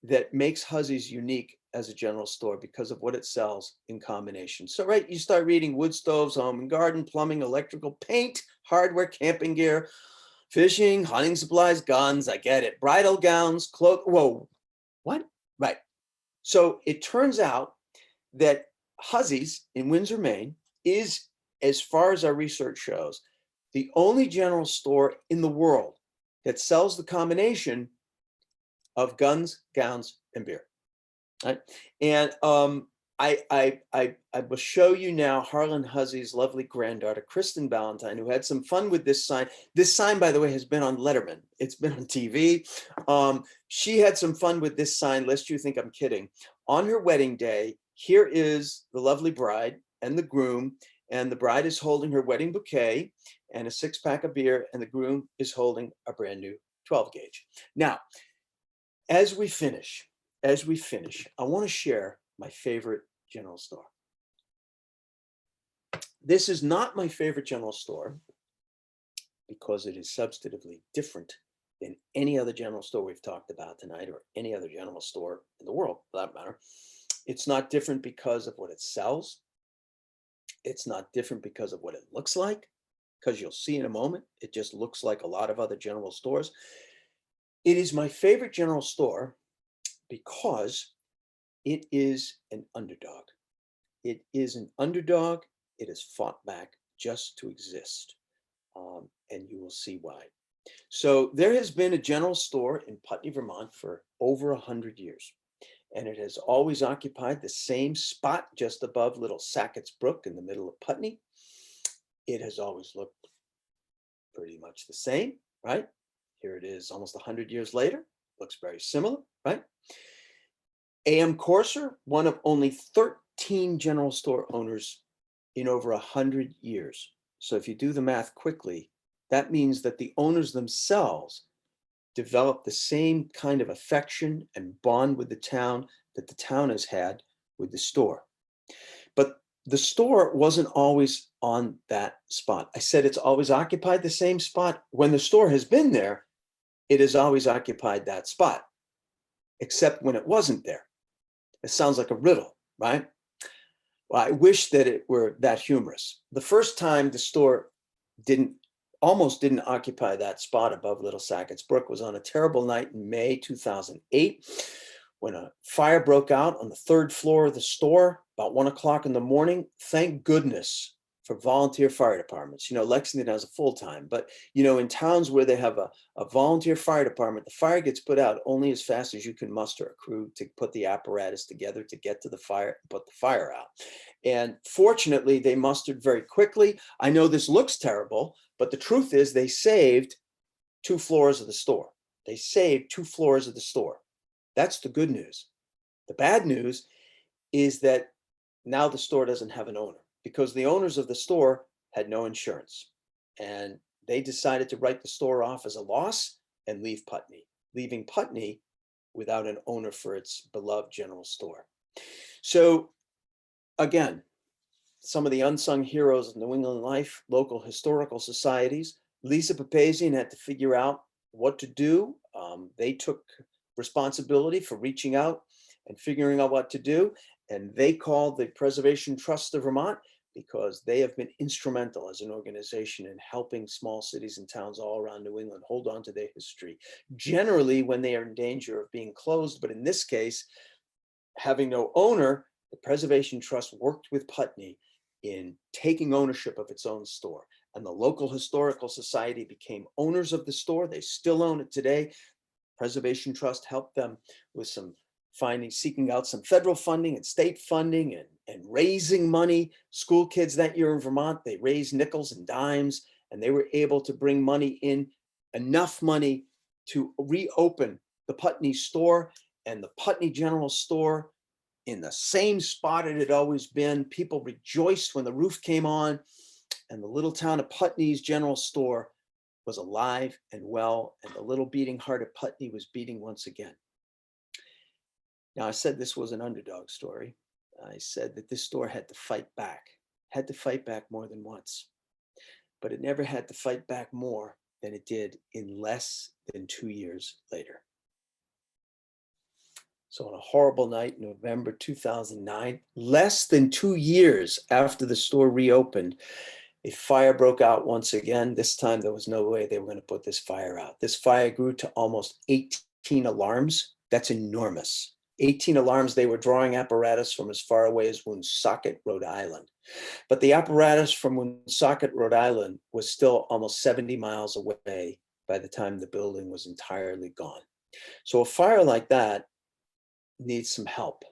that makes Hussey's unique as a general store because of what it sells in combination. So, right, you start reading wood stoves, home and garden, plumbing, electrical, paint, hardware, camping gear, fishing, hunting supplies, guns, I get it, bridal gowns, clothes. Whoa, what? Right. So it turns out that Hussey's in Windsor, Maine is, as far as our research shows, the only general store in the world that sells the combination of guns, gowns, and beer. Right? And I will show you now Harlan Hussey's lovely granddaughter, Kristen Ballantyne, who had some fun with this sign. This sign, by the way, has been on Letterman. It's been on TV. She had some fun with this sign, lest you think I'm kidding. On her wedding day, here is the lovely bride and the groom, and the bride is holding her wedding bouquet and a 6-pack of beer, and the groom is holding a brand new 12 gauge. Now, as we finish, I want to share my favorite general store. This is not my favorite general store because it is substantively different than any other general store we've talked about tonight, or any other general store in the world, for that matter. It's not different because of what it sells. It's not different because of what it looks like, because you'll see in a moment, it just looks like a lot of other general stores. It is my favorite general store because it is an underdog. It is an underdog. It has fought back just to exist. And you will see why. So there has been a general store in Putney, Vermont for over 100 years. And it has always occupied the same spot just above Little Sackett's Brook in the middle of Putney. It has always looked pretty much the same, right? Here it is almost 100 years later. Looks very similar, right? A.M. Corser, one of only 13 general store owners in over 100 years. So if you do the math quickly, that means that the owners themselves developed the same kind of affection and bond with the town that the town has had with the store. But the store wasn't always on that spot. I said it's always occupied the same spot. When the store has been there, it has always occupied that spot, except when it wasn't there. It sounds like a riddle, right? Well, I wish that it were that humorous. The first time the store almost didn't occupy that spot above Little Sackett's Brook was on a terrible night in May 2008, when a fire broke out on the third floor of the store about 1 o'clock in the morning. Thank goodness for volunteer fire departments. Lexington has a full-time, but in towns where they have a volunteer fire department, the fire gets put out only as fast as you can muster a crew to put the apparatus together to get to the fire and put the fire out. And fortunately, they mustered very quickly. I know this looks terrible, but the truth is they saved 2 floors of the store. They saved 2 floors of the store. That's the good news. The bad news is that now the store doesn't have an owner, because the owners of the store had no insurance, and they decided to write the store off as a loss and leave Putney, leaving Putney without an owner for its beloved general store. So again, some of the unsung heroes of New England life, local historical societies. Lisa Papazian had to figure out what to do. They took responsibility for reaching out and figuring out what to do. And they called the Preservation Trust of Vermont, because they have been instrumental as an organization in helping small cities and towns all around New England hold on to their history, generally when they are in danger of being closed. But in this case, having no owner, the Preservation Trust worked with Putney in taking ownership of its own store. And the local historical society became owners of the store. They still own it today. Preservation Trust helped them with seeking out some federal funding and state funding and raising money. School kids that year in Vermont, they raised nickels and dimes, and they were able to bring money in, enough money to reopen the Putney store and the Putney General Store in the same spot it had always been. People rejoiced when the roof came on, and the little town of Putney's General Store was alive and well, and the little beating heart of Putney was beating once again. Now, I said this was an underdog story. I said that this store had to fight back more than once, but it never had to fight back more than it did in less than 2 years later. So on a horrible night, November 2009, less than 2 years after the store reopened, a fire broke out once again. This time, there was no way they were going to put this fire out. This fire grew to almost 18 alarms. That's enormous. 18 alarms. They were drawing apparatus from as far away as Woonsocket, Rhode Island. But the apparatus from Woonsocket, Rhode Island was still almost 70 miles away by the time the building was entirely gone. So a fire like that needs some help.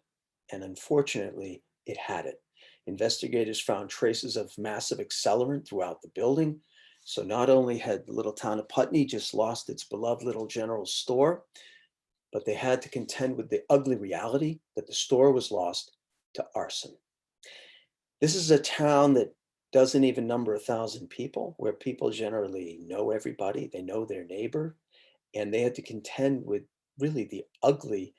And unfortunately, it had it. Investigators found traces of massive accelerant throughout the building. So not only had the little town of Putney just lost its beloved little general store, but they had to contend with the ugly reality that the store was lost to arson. This is a town that doesn't even number 1,000 people, where people generally know everybody, they know their neighbor, and they had to contend with really the ugly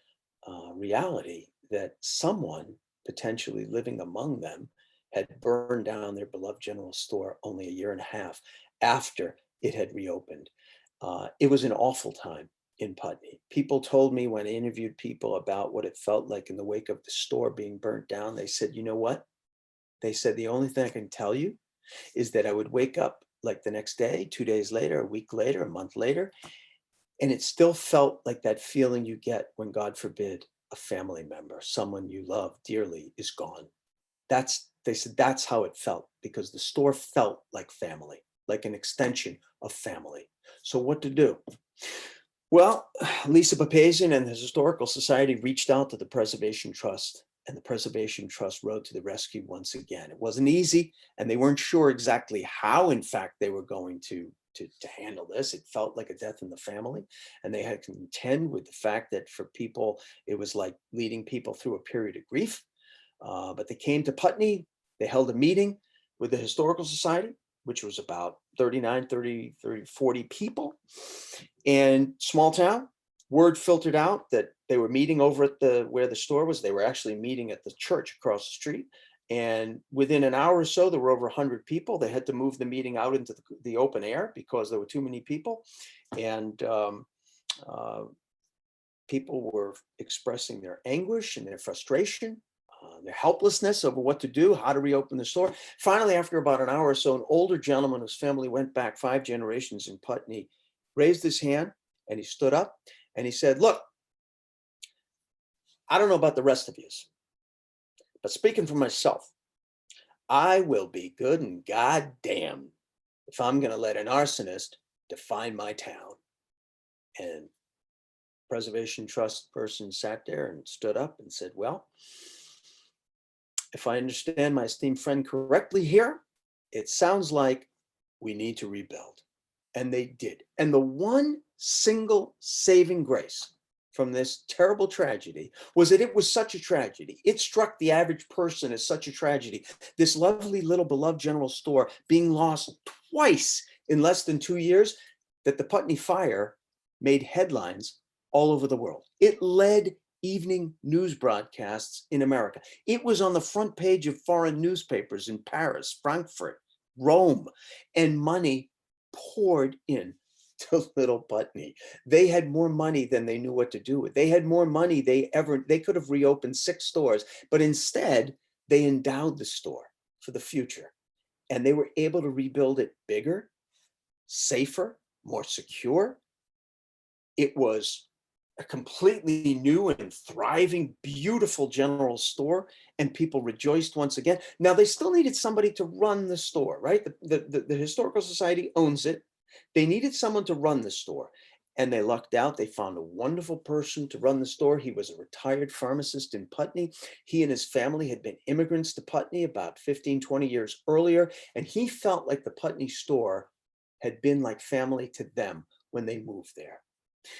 reality that someone potentially living among them had burned down their beloved general store only a year and a half after it had reopened. It was an awful time in Putney. People told me when I interviewed people about what it felt like in the wake of the store being burnt down, they said, you know what? They said, the only thing I can tell you is that I would wake up like the next day, 2 days later, a week later, a month later, and it still felt like that feeling you get when, God forbid, a family member, someone you love dearly, is gone. They said that's how it felt, because the store felt like family, like an extension of family. So what to do? Well, Lisa Papazian and the Historical Society reached out to the Preservation Trust, and the Preservation Trust rode to the rescue once again. It wasn't easy, and they weren't sure exactly how, in fact, they were going to handle this. It felt like a death in the family, and they had to contend with the fact that for people, it was like leading people through a period of grief. But they came to Putney. They held a meeting with the Historical Society, which was about 40 people. And small town, word filtered out that they were meeting over at where the store was. They were actually meeting at the church across the street. And within an hour or so, there were over 100 people. They had to move the meeting out into the open air because there were too many people. And People were expressing their anguish and their frustration, their helplessness over what to do, how to reopen the store. Finally, after about an hour or so, an older gentleman whose family went back 5 generations in Putney raised his hand and he stood up and he said, look, I don't know about the rest of you, but speaking for myself, I will be good and goddamn if I'm going to let an arsonist define my town. And Preservation Trust person sat there and stood up and said, well, if I understand my esteemed friend correctly here, it sounds like we need to rebuild. And they did. And the one single saving grace from this terrible tragedy was that it was such a tragedy. It struck the average person as such a tragedy. This lovely little beloved general store being lost twice in less than 2 years, that the Putney fire made headlines all over the world. It led evening news broadcasts in America. It was on the front page of foreign newspapers in Paris, Frankfurt, Rome, and money poured in to little Putney. They had more money than they knew what to do with. They had more money they could have reopened 6 stores, but instead they endowed the store for the future. And they were able to rebuild it bigger, safer, more secure. It was a completely new and thriving, beautiful general store, and people rejoiced once again. Now, they still needed somebody to run the store, right? The Historical Society owns it. They needed someone to run the store, and they lucked out. They found a wonderful person to run the store. He was a retired pharmacist in Putney. He and his family had been immigrants to Putney about 15, 20 years earlier, and he felt like the Putney store had been like family to them when they moved there.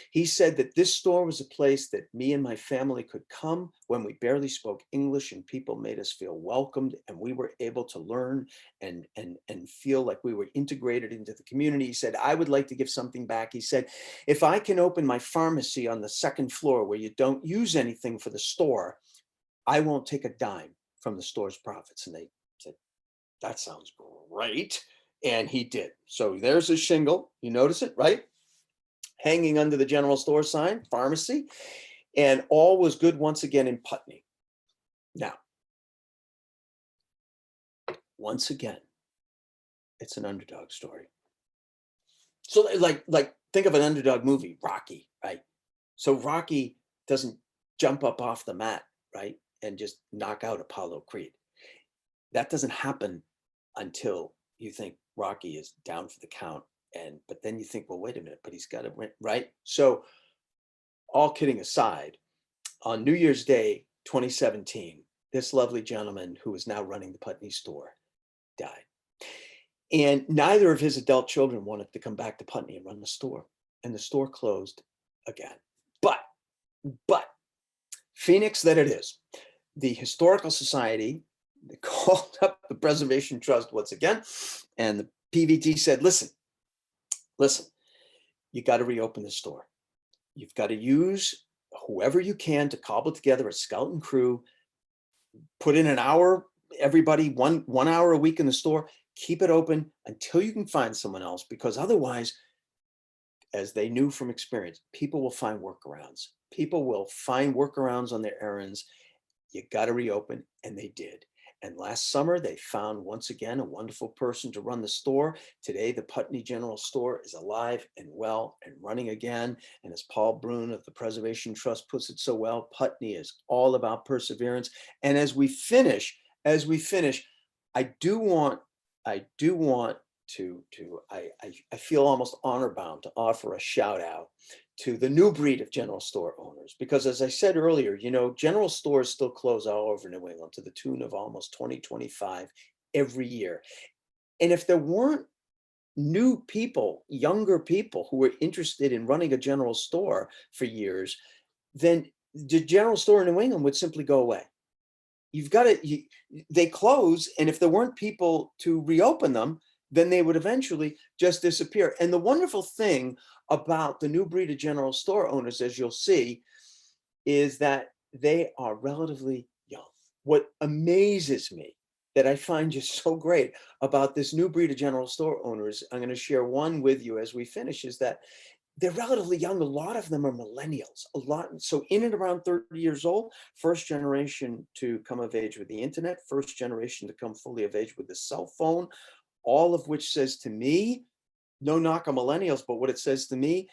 He said that this store was a place that me and my family could come when we barely spoke English, and people made us feel welcomed, and we were able to learn and feel like we were integrated into the community. He said, I would like to give something back. He said, if I can open my pharmacy on the 2nd floor where you don't use anything for the store, I won't take a dime from the store's profits. And they said, that sounds great. And he did. So there's a shingle. You notice it, right? Hanging under the general store sign, pharmacy, and all was good once again in Putney. Now, once again, it's an underdog story. So like think of an underdog movie, Rocky, right? So Rocky doesn't jump up off the mat, right, and just knock out Apollo Creed. That doesn't happen until you think Rocky is down for the count. But then you think, well, wait a minute, but he's got to win, right? So all kidding aside, on New Year's Day, 2017, this lovely gentleman who is now running the Putney store died. And neither of his adult children wanted to come back to Putney and run the store. And the store closed again. But Phoenix that it is, the Historical Society, they called up the Preservation Trust once again, and the PVT said, listen, you got to reopen the store. You've got to use whoever you can to cobble together a skeleton crew, put in an hour, everybody, one hour a week in the store, keep it open until you can find someone else, because otherwise, as they knew from experience, people will find workarounds. People will find workarounds on their errands. You got to reopen, and they did. And last summer, they found once again a wonderful person to run the store. Today, the Putney General Store is alive and well and running again. And as Paul Brune of the Preservation Trust puts it so well, Putney is all about perseverance. And as we finish, I do want to I feel almost honor bound to offer a shout out to the new breed of general store owners, because as I said earlier, general stores still close all over New England to the tune of almost 20-25 every year. And if there weren't new people, younger people who were interested in running a general store for years, then the general store in New England would simply go away. They close, and if there weren't people to reopen them, then they would eventually just disappear. And the wonderful thing about the new breed of general store owners, as you'll see, is that they are relatively young. What amazes me, that I find just so great about this new breed of general store owners, I'm going to share one with you as we finish, is that they're relatively young. A lot of them are millennials. A lot. So in and around 30 years old, first generation to come of age with the internet, first generation to come fully of age with the cell phone, all of which says to me, no knock on millennials, but what it says to me,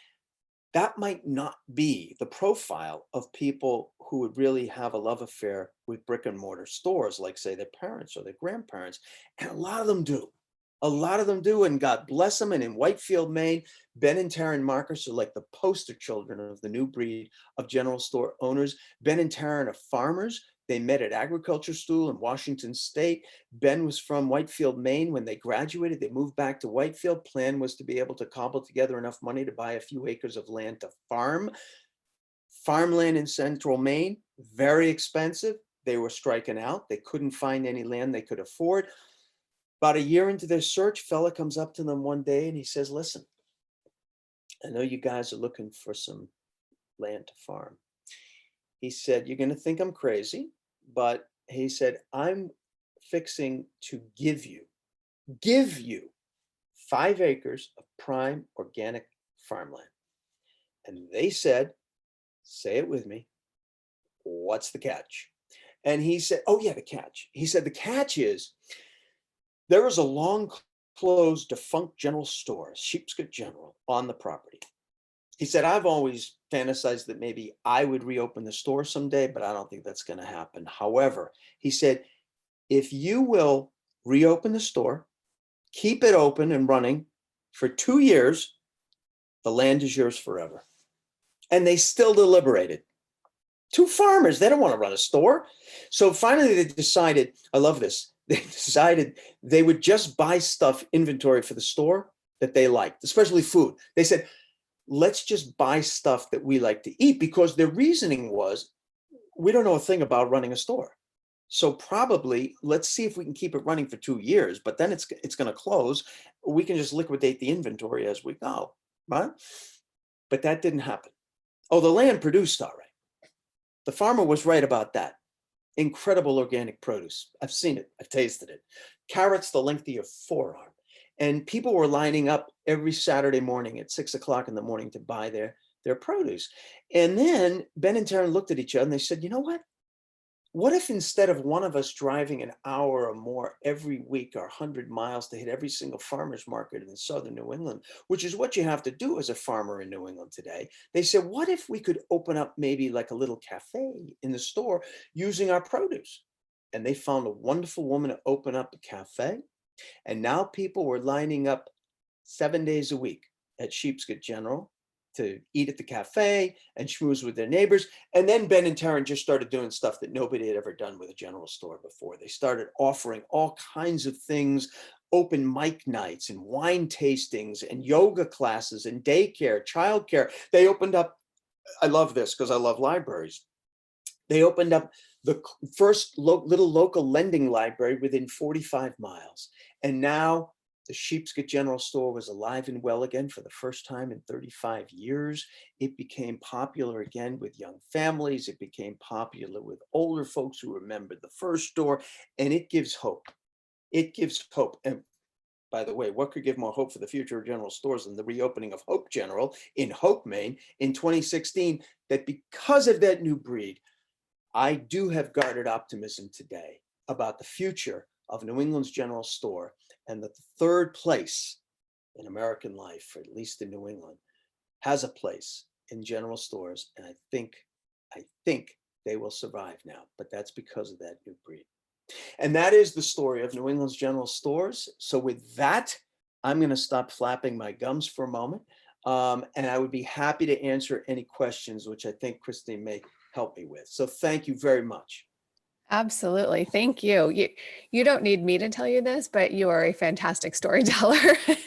that might not be the profile of people who would really have a love affair with brick and mortar stores, like say their parents or their grandparents. And a lot of them do. A lot of them do, and God bless them. And in Whitefield, Maine, Ben and Taryn Marcus are like the poster children of the new breed of general store owners. Ben and Taryn are farmers. They met at agriculture school in Washington State. Ben was from Whitefield, Maine. When they graduated, they moved back to Whitefield. Plan was to be able to cobble together enough money to buy a few acres of land to farm. Farmland in central Maine, very expensive. They were striking out. They couldn't find any land they could afford. About a year into their search, fella comes up to them one day and he says, listen, I know you guys are looking for some land to farm. He said, you're going to think I'm crazy, but he said, I'm fixing to give you 5 acres of prime organic farmland. And they said, say it with me, what's the catch? And he said, oh yeah, the catch. He said, the catch is, there is a long closed defunct general store, Sheepscot General, on the property. He said, I've always fantasized that maybe I would reopen the store someday, but I don't think that's going to happen. However, he said, if you will reopen the store, keep it open and running for 2 years, the land is yours forever. And they still deliberated. 2 farmers, they don't want to run a store. So finally they decided, I love this, they decided they would just buy stuff inventory for the store that they liked, especially food. They said, let's just buy stuff that we like to eat, because their reasoning was, we don't know a thing about running a store. So probably let's see if we can keep it running for 2 years, but then it's going to close. We can just liquidate the inventory as we go, right? But that didn't happen. Oh, the land produced all right. The farmer was right about that. Incredible organic produce. I've seen it. I've tasted it. Carrots the length of your forearm. And people were lining up every Saturday morning at 6 o'clock in the morning to buy their produce. And then Ben and Taryn looked at each other and they said, you know what? What if instead of one of us driving an hour or more every week or 100 miles to hit every single farmer's market in southern New England, which is what you have to do as a farmer in New England today, they said, what if we could open up maybe like a little cafe in the store using our produce? And they found a wonderful woman to open up a cafe. And now people were lining up 7 days a week at Sheepscot General to eat at the cafe and schmooze with their neighbors. And then Ben and Taryn just started doing stuff that nobody had ever done with a general store before. They started offering all kinds of things, open mic nights and wine tastings and yoga classes and daycare, childcare. They opened up, I love this because I love libraries. They opened up the first little local lending library within 45 miles. And now the Sheepscot General Store was alive and well again for the first time in 35 years. It became popular again with young families. It became popular with older folks who remembered the first store, and it gives hope. It gives hope. And by the way, what could give more hope for the future of general stores than the reopening of Hope General in Hope, Maine in 2016, that because of that new breed, I do have guarded optimism today about the future of New England's general store, and that the third place in American life, or at least in New England, has a place in general stores. And I think they will survive now, but that's because of that new breed. And that is the story of New England's general stores. So with that, I'm going to stop flapping my gums for a moment. And I would be happy to answer any questions, which I think Christine may help me with. So thank you very much. Absolutely. Thank you. You don't need me to tell you this, but you are a fantastic storyteller.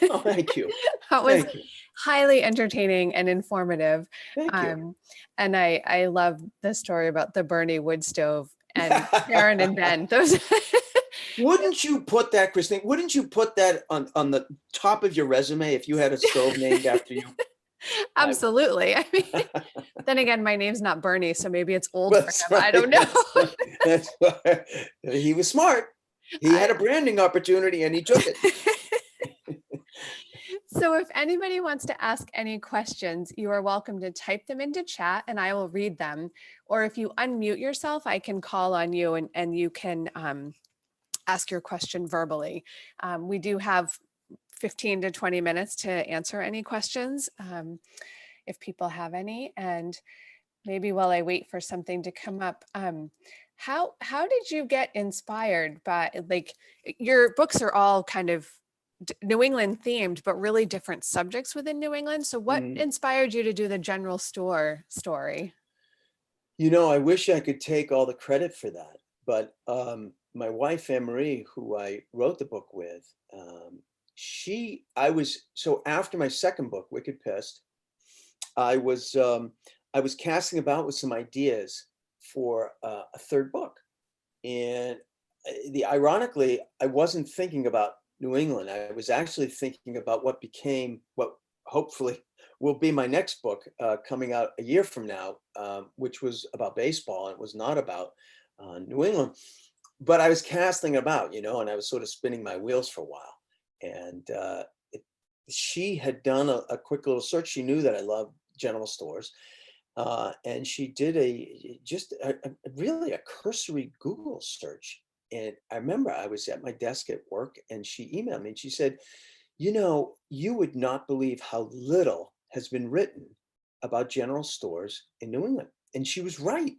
Oh, thank you. That was Thank you. highly entertaining and informative. Thank you. And I love the story about the Bernie wood stove and Karen and Ben. Those Wouldn't you put that, Christine, wouldn't you put that on the top of your resume if you had a stove named after you? Absolutely. I mean, then again, my name's not Bernie, so maybe it's old That's for him. I right, don't know. That's why he was smart. He had a branding opportunity and he took it. So if anybody wants to ask any questions, you are welcome to type them into chat and I will read them. Or if you unmute yourself, I can call on you and you can ask your question verbally. We do have 15 to 20 minutes to answer any questions if people have any. And maybe while I wait for something to come up, how did you get inspired by, like, your books are all kind of New England themed, but really different subjects within New England. So what Mm. inspired you to do the general store story? You know, I wish I could take all the credit for that, but my wife, Anne Marie, who I wrote the book with, so after my second book, Wicked Pissed, I was casting about with some ideas for a third book. And ironically, I wasn't thinking about New England. I was actually thinking about what hopefully will be my next book coming out a year from now, which was about baseball. It was not about New England, but I was casting about, and I was sort of spinning my wheels for a while. And she had done a quick little search. She knew that I loved general stores. And she did really a cursory Google search. And I remember I was at my desk at work and she emailed me and she said, you would not believe how little has been written about general stores in New England. And she was right.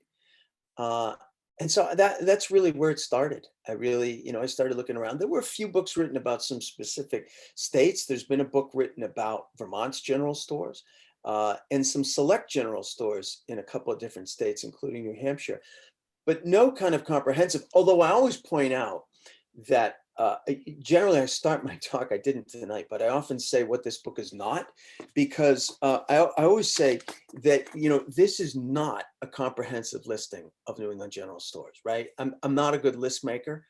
And so that's really where it started. I started looking around. There were a few books written about some specific states. There's been a book written about Vermont's general stores. And some select general stores in a couple of different states, including New Hampshire, but no kind of comprehensive. Although I always point out that generally I start my talk, I didn't tonight, but I often say what this book is not, because I always say that, this is not a comprehensive listing of New England general stores, right? I'm not a good list maker.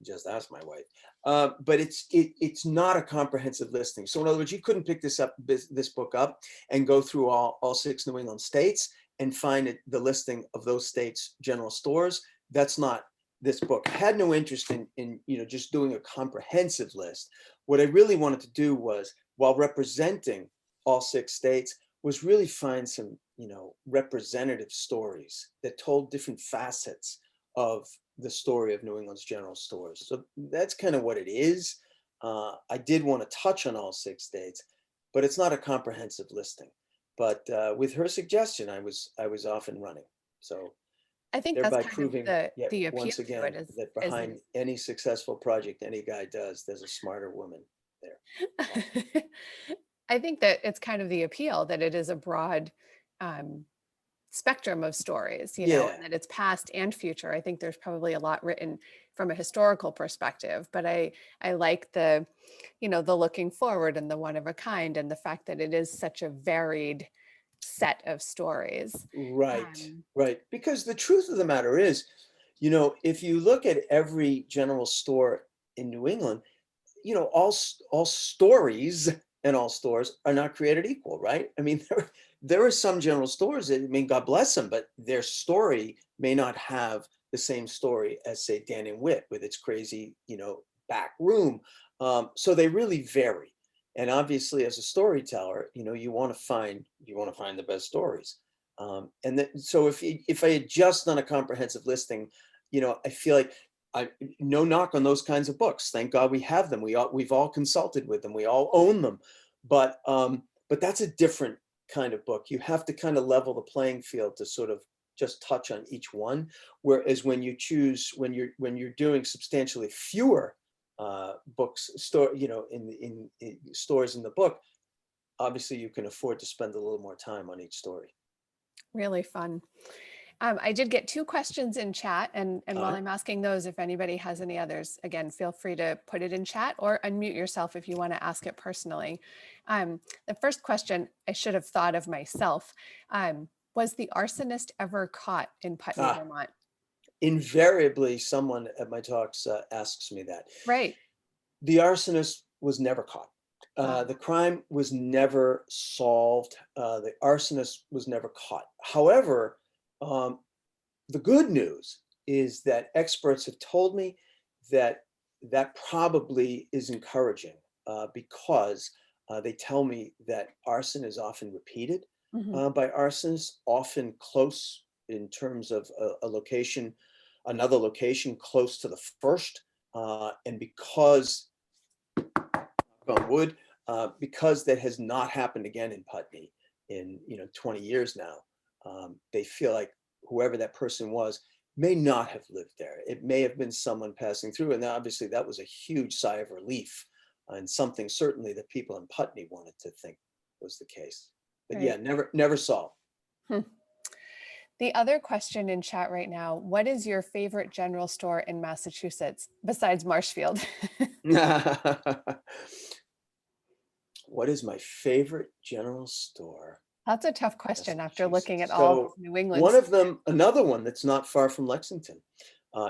Just ask my wife. But it's not a comprehensive listing. So in other words, you couldn't pick this book up and go through all 6 New England states and find the listing of those states' general stores. That's not this book. I had no interest in just doing a comprehensive list. What I really wanted to do was, while representing all 6 states, was really find some representative stories that told different facets of the story of New England's general stores. So that's kind of what it is. I did want to touch on all 6 states, but it's not a comprehensive listing. But with her suggestion, I was off and running. So I think that's thereby kind of proving the yet appeal once to again it that behind any successful project any guy does, there's a smarter woman there. I think that it's kind of the appeal that it is a broad spectrum of stories, Yeah. and that it's past and future. I think there's probably a lot written from a historical perspective, but I like the looking forward and the one of a kind and the fact that it is such a varied set of stories. Right. Because the truth of the matter is, if you look at every general store in New England, all stories and all stores are not created equal, right? I mean, there are some general stores that, God bless them, but their story may not have the same story as, say, Dan and Wit with its crazy, back room. So they really vary. And obviously, as a storyteller, you want to find the best stories. So if I had just done a comprehensive listing, I feel like no knock on those kinds of books. Thank God we have them. We've all consulted with them. We all own them. But that's a different kind of book. You have to kind of level the playing field to sort of just touch on each one. Whereas when you're doing substantially fewer books in stores in the book, obviously you can afford to spend a little more time on each story. Really fun. I did get 2 questions in chat, and while I'm asking those, if anybody has any others, again, feel free to put it in chat or unmute yourself if you want to ask it personally. The first question I should have thought of myself. Was the arsonist ever caught in Putney, Vermont? Invariably, someone at my talks asks me that. Right. The arsonist was never caught. The crime was never solved. The arsonist was never caught. However, the good news is that experts have told me that probably is encouraging because They tell me that arson is often repeated Mhm. by arsonists, often close in terms of a location, another location close to the first. And because, on wood, because that has not happened again in Putney in 20 years now, they feel like whoever that person was may not have lived there. It may have been someone passing through, and obviously that was a huge sigh of relief, and something certainly that people in Putney wanted to think was the case. But yeah, Right. never solved. Hmm. The other question in chat right now, what is your favorite general store in Massachusetts besides Marshfield? What is my favorite general store That's a tough in question after looking at Massachusetts? all So New England. one of them, another one that's not far from Lexington,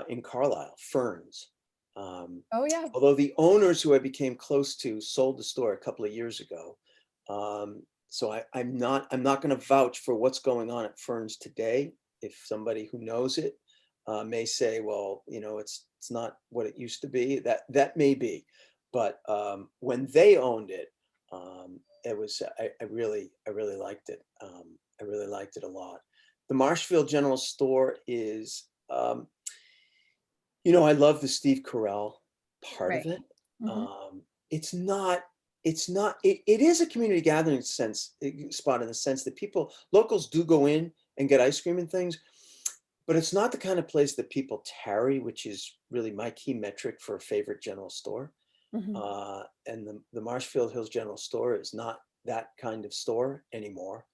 in Carlisle, Ferns. Um, Oh yeah. Although the owners who I became close to sold the store a couple of years ago. So I'm not going to vouch for what's going on at Ferns today. If somebody who knows it may say, well, it's not what it used to be. That may be, but when they owned it, it was I really liked it. I really liked it a lot. The Marshfield General Store is, I love the Steve Carell part of Right. it. Mhm. It's not, it is a community gathering spot in the sense that locals do go in and get ice cream and things, but it's not the kind of place that people tarry, which is really my key metric for a favorite general store. Mhm. And the Marshfield Hills General Store is not that kind of store anymore.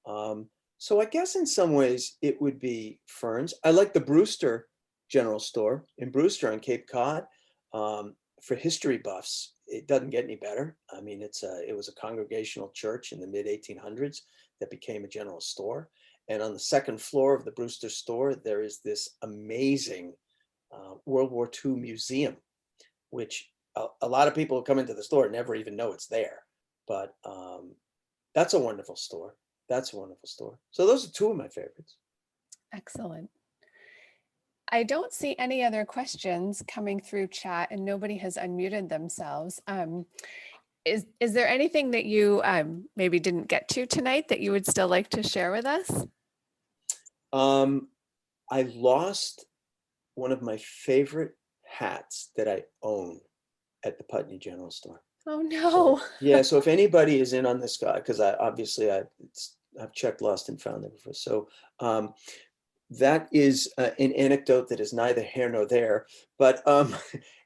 Um, so I guess in some ways it would be Ferns. I like the Brewster General Store in Brewster on Cape Cod. For history buffs, it doesn't get any better. I mean, it was a congregational church in the mid 1800s that became a general store. And on the second floor of the Brewster store, there is this amazing World War II museum, which a lot of people who come into the store never even know it's there. But that's a wonderful store. That's a wonderful store. So those are two of my favorites. Excellent. I don't see any other questions coming through chat, and nobody has unmuted themselves. Is there anything that you maybe didn't get to tonight that you would still like to share with us? Um, I lost one of my favorite hats that I own at the Putney General Store. Oh So no. yeah, so if anybody is in on this guy, because I've checked lost and found it before. So that is an anecdote that is neither here nor there. But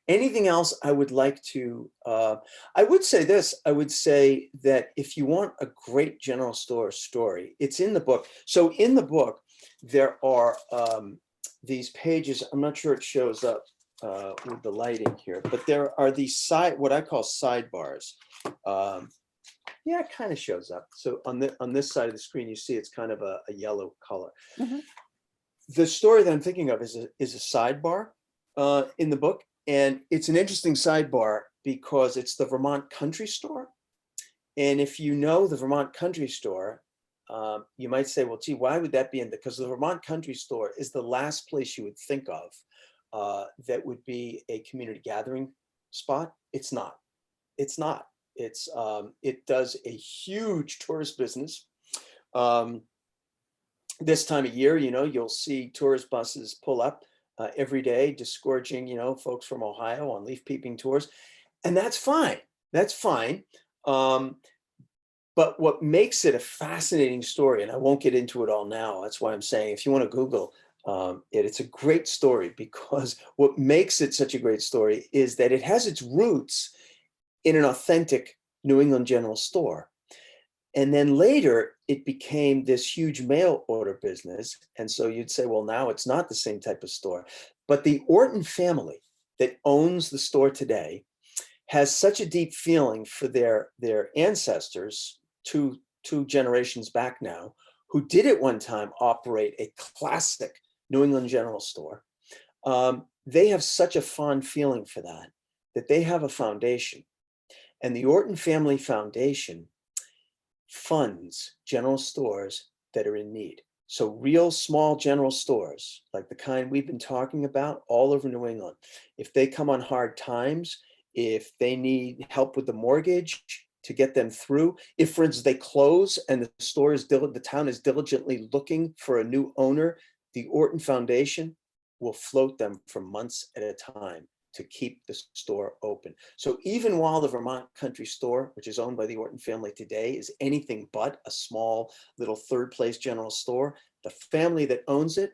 anything else I would like to, I would say this, I would say that if you want a great general store story, it's in the book. So in the book, there are these pages, I'm not sure it shows up with the lighting here, but there are these what I call sidebars. Yeah, it kind of shows up. So on this side of the screen, you see it's kind of a yellow color. Mhm. The story that I'm thinking of is a sidebar in the book. And it's an interesting sidebar because it's the Vermont Country Store. And if you know the Vermont Country Store, you might say, well, gee, why would that be in there? Because the Vermont Country Store is the last place you would think of that would be a community gathering spot. It's not. It's not. It does a huge tourist business. This time of year, you'll see tourist buses pull up every day, disgorging, folks from Ohio on leaf peeping tours. And that's fine. That's fine. But what makes it a fascinating story, and I won't get into it all now, that's why I'm saying if you want to Google it's a great story, because what makes it such a great story is that it has its roots in an authentic New England general store. And then later it became this huge mail order business. And so you'd say, well, now it's not the same type of store. But the Orton family that owns the store today has such a deep feeling for their ancestors, two generations back now, who did at one time operate a classic New England general store. They have such a fond feeling for that they have a foundation. And the Orton Family Foundation funds general stores that are in need. So real small general stores, like the kind we've been talking about all over New England, if they come on hard times, if they need help with the mortgage, to get them through. If, for instance, they close and the town is diligently looking for a new owner, the Orton Foundation will float them for months at a time to keep the store open. So even while the Vermont Country Store, which is owned by the Orton family today, is anything but a small little third place general store, the family that owns it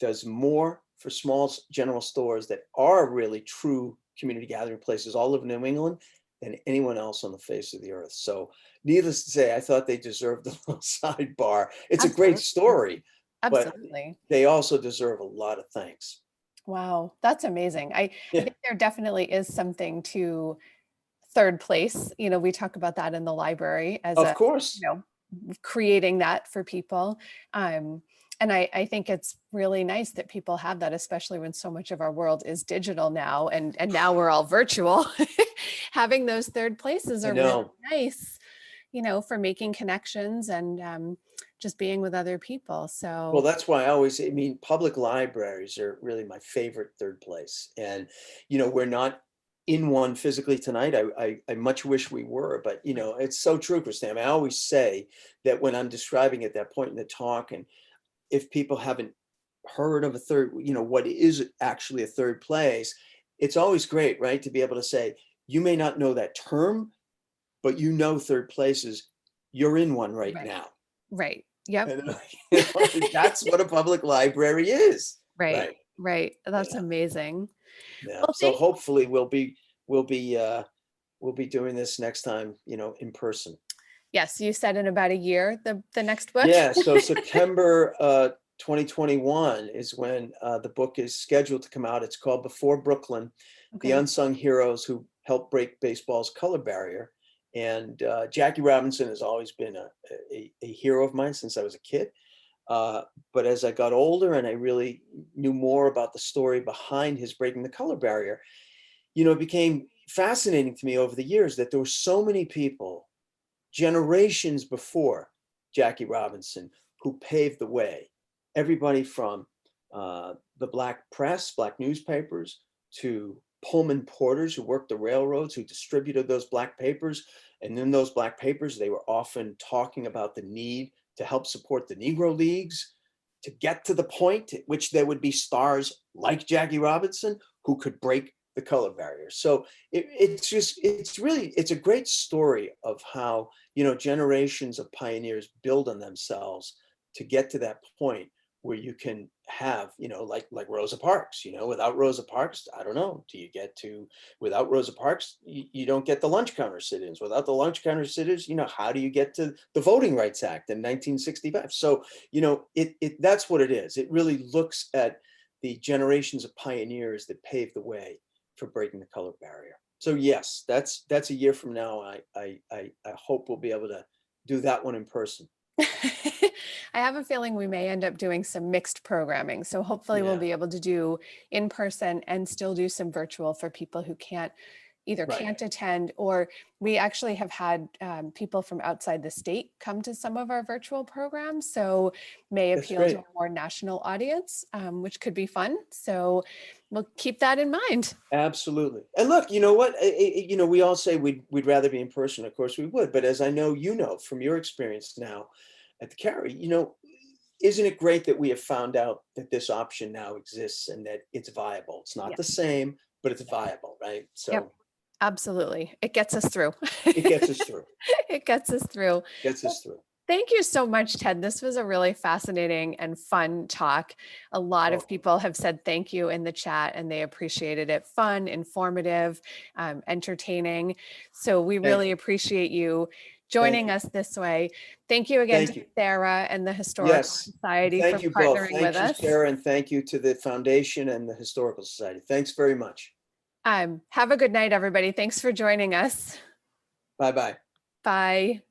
does more for small general stores that are really true community gathering places all over New England than anyone else on the face of the earth. So needless to say, I thought they deserved a little sidebar. It's a great story, but Absolutely. they also deserve a lot of thanks. Wow, that's amazing. I Yeah. think there definitely is something to third place. You know, we talk about that in the library as Of a, course. you know, creating that for people. And I think it's really nice that people have that, especially when so much of our world is digital now, and now we're all virtual. Having those third places I are really know. nice, you know, for making connections and just being with other people. Well, So that's why I mean, public libraries are really my favorite third place. And, we're not in one physically tonight. I much wish we were, but, it's so true, Christine. I always say that when I'm describing at that point in the talk, and if people haven't heard of a third, what is actually a third place, it's always great, right? To be able to say, you may not know that term, but third places, you're in one right right, now. right. Yep. And that's what a public library is. Right. Right. Right. That's Yeah. amazing. Yeah. Well, So hopefully we'll be doing this next time, in person. yes, you said in about a year, the next book. Yeah. So September 2021 is when the book is scheduled to come out. It's called Before Brooklyn: The Okay. Unsung Heroes Who Helped Break Baseball's Color Barrier. And Jackie Robinson has always been a hero of mine since I was a kid. But as I got older and I really knew more about the story behind his breaking the color barrier, it became fascinating to me over the years that there were so many people, generations before Jackie Robinson, who paved the way. Everybody from the Black press, Black newspapers, to Pullman porters who worked the railroads, who distributed those Black papers. And in those Black papers, they were often talking about the need to help support the Negro Leagues, to get to the point at which there would be stars like Jackie Robinson who could break the color barrier. So it's a great story of how, generations of pioneers build on themselves to get to that point where you can have, like Rosa Parks, without Rosa Parks, I don't know, without Rosa Parks, you don't get the lunch counter sit-ins. Without the lunch counter sit-ins, how do you get to the Voting Rights Act in 1965? So, that's what it is. It really looks at the generations of pioneers that paved the way for breaking the color barrier. So yes, that's a year from now. I hope we'll be able to do that one in person. I have a feeling we may end up doing some mixed programming. So hopefully we'll Yeah. be able to do in person and still do some virtual for people who either Right. can't attend, or we actually have had people from outside the state come to some of our virtual programs. So may That's appeal to great. a more national audience, which could be fun. So we'll keep that in mind. Absolutely. And look, you know what? We all say we'd rather be in person. Of course we would. But as I know, from your experience now at the Carey, isn't it great that we have found out that this option now exists and that it's viable? It's not Yeah. the same, but it's viable, right? So Yep. Absolutely. It gets us through. it gets us through. It gets us through. Gets us through. Thank you so much, Ted. This was a really fascinating and fun talk. A lot of people have said thank you in the chat and they appreciated it. Fun, informative, entertaining. So we really appreciate you joining us this way. Thank you again to Sarah and the Historical Society for partnering with us. Thank you, Sarah, and thank you to the foundation and the Historical Society. Thanks very much. Have a good night, everybody. Thanks for joining us. Bye-bye. Bye.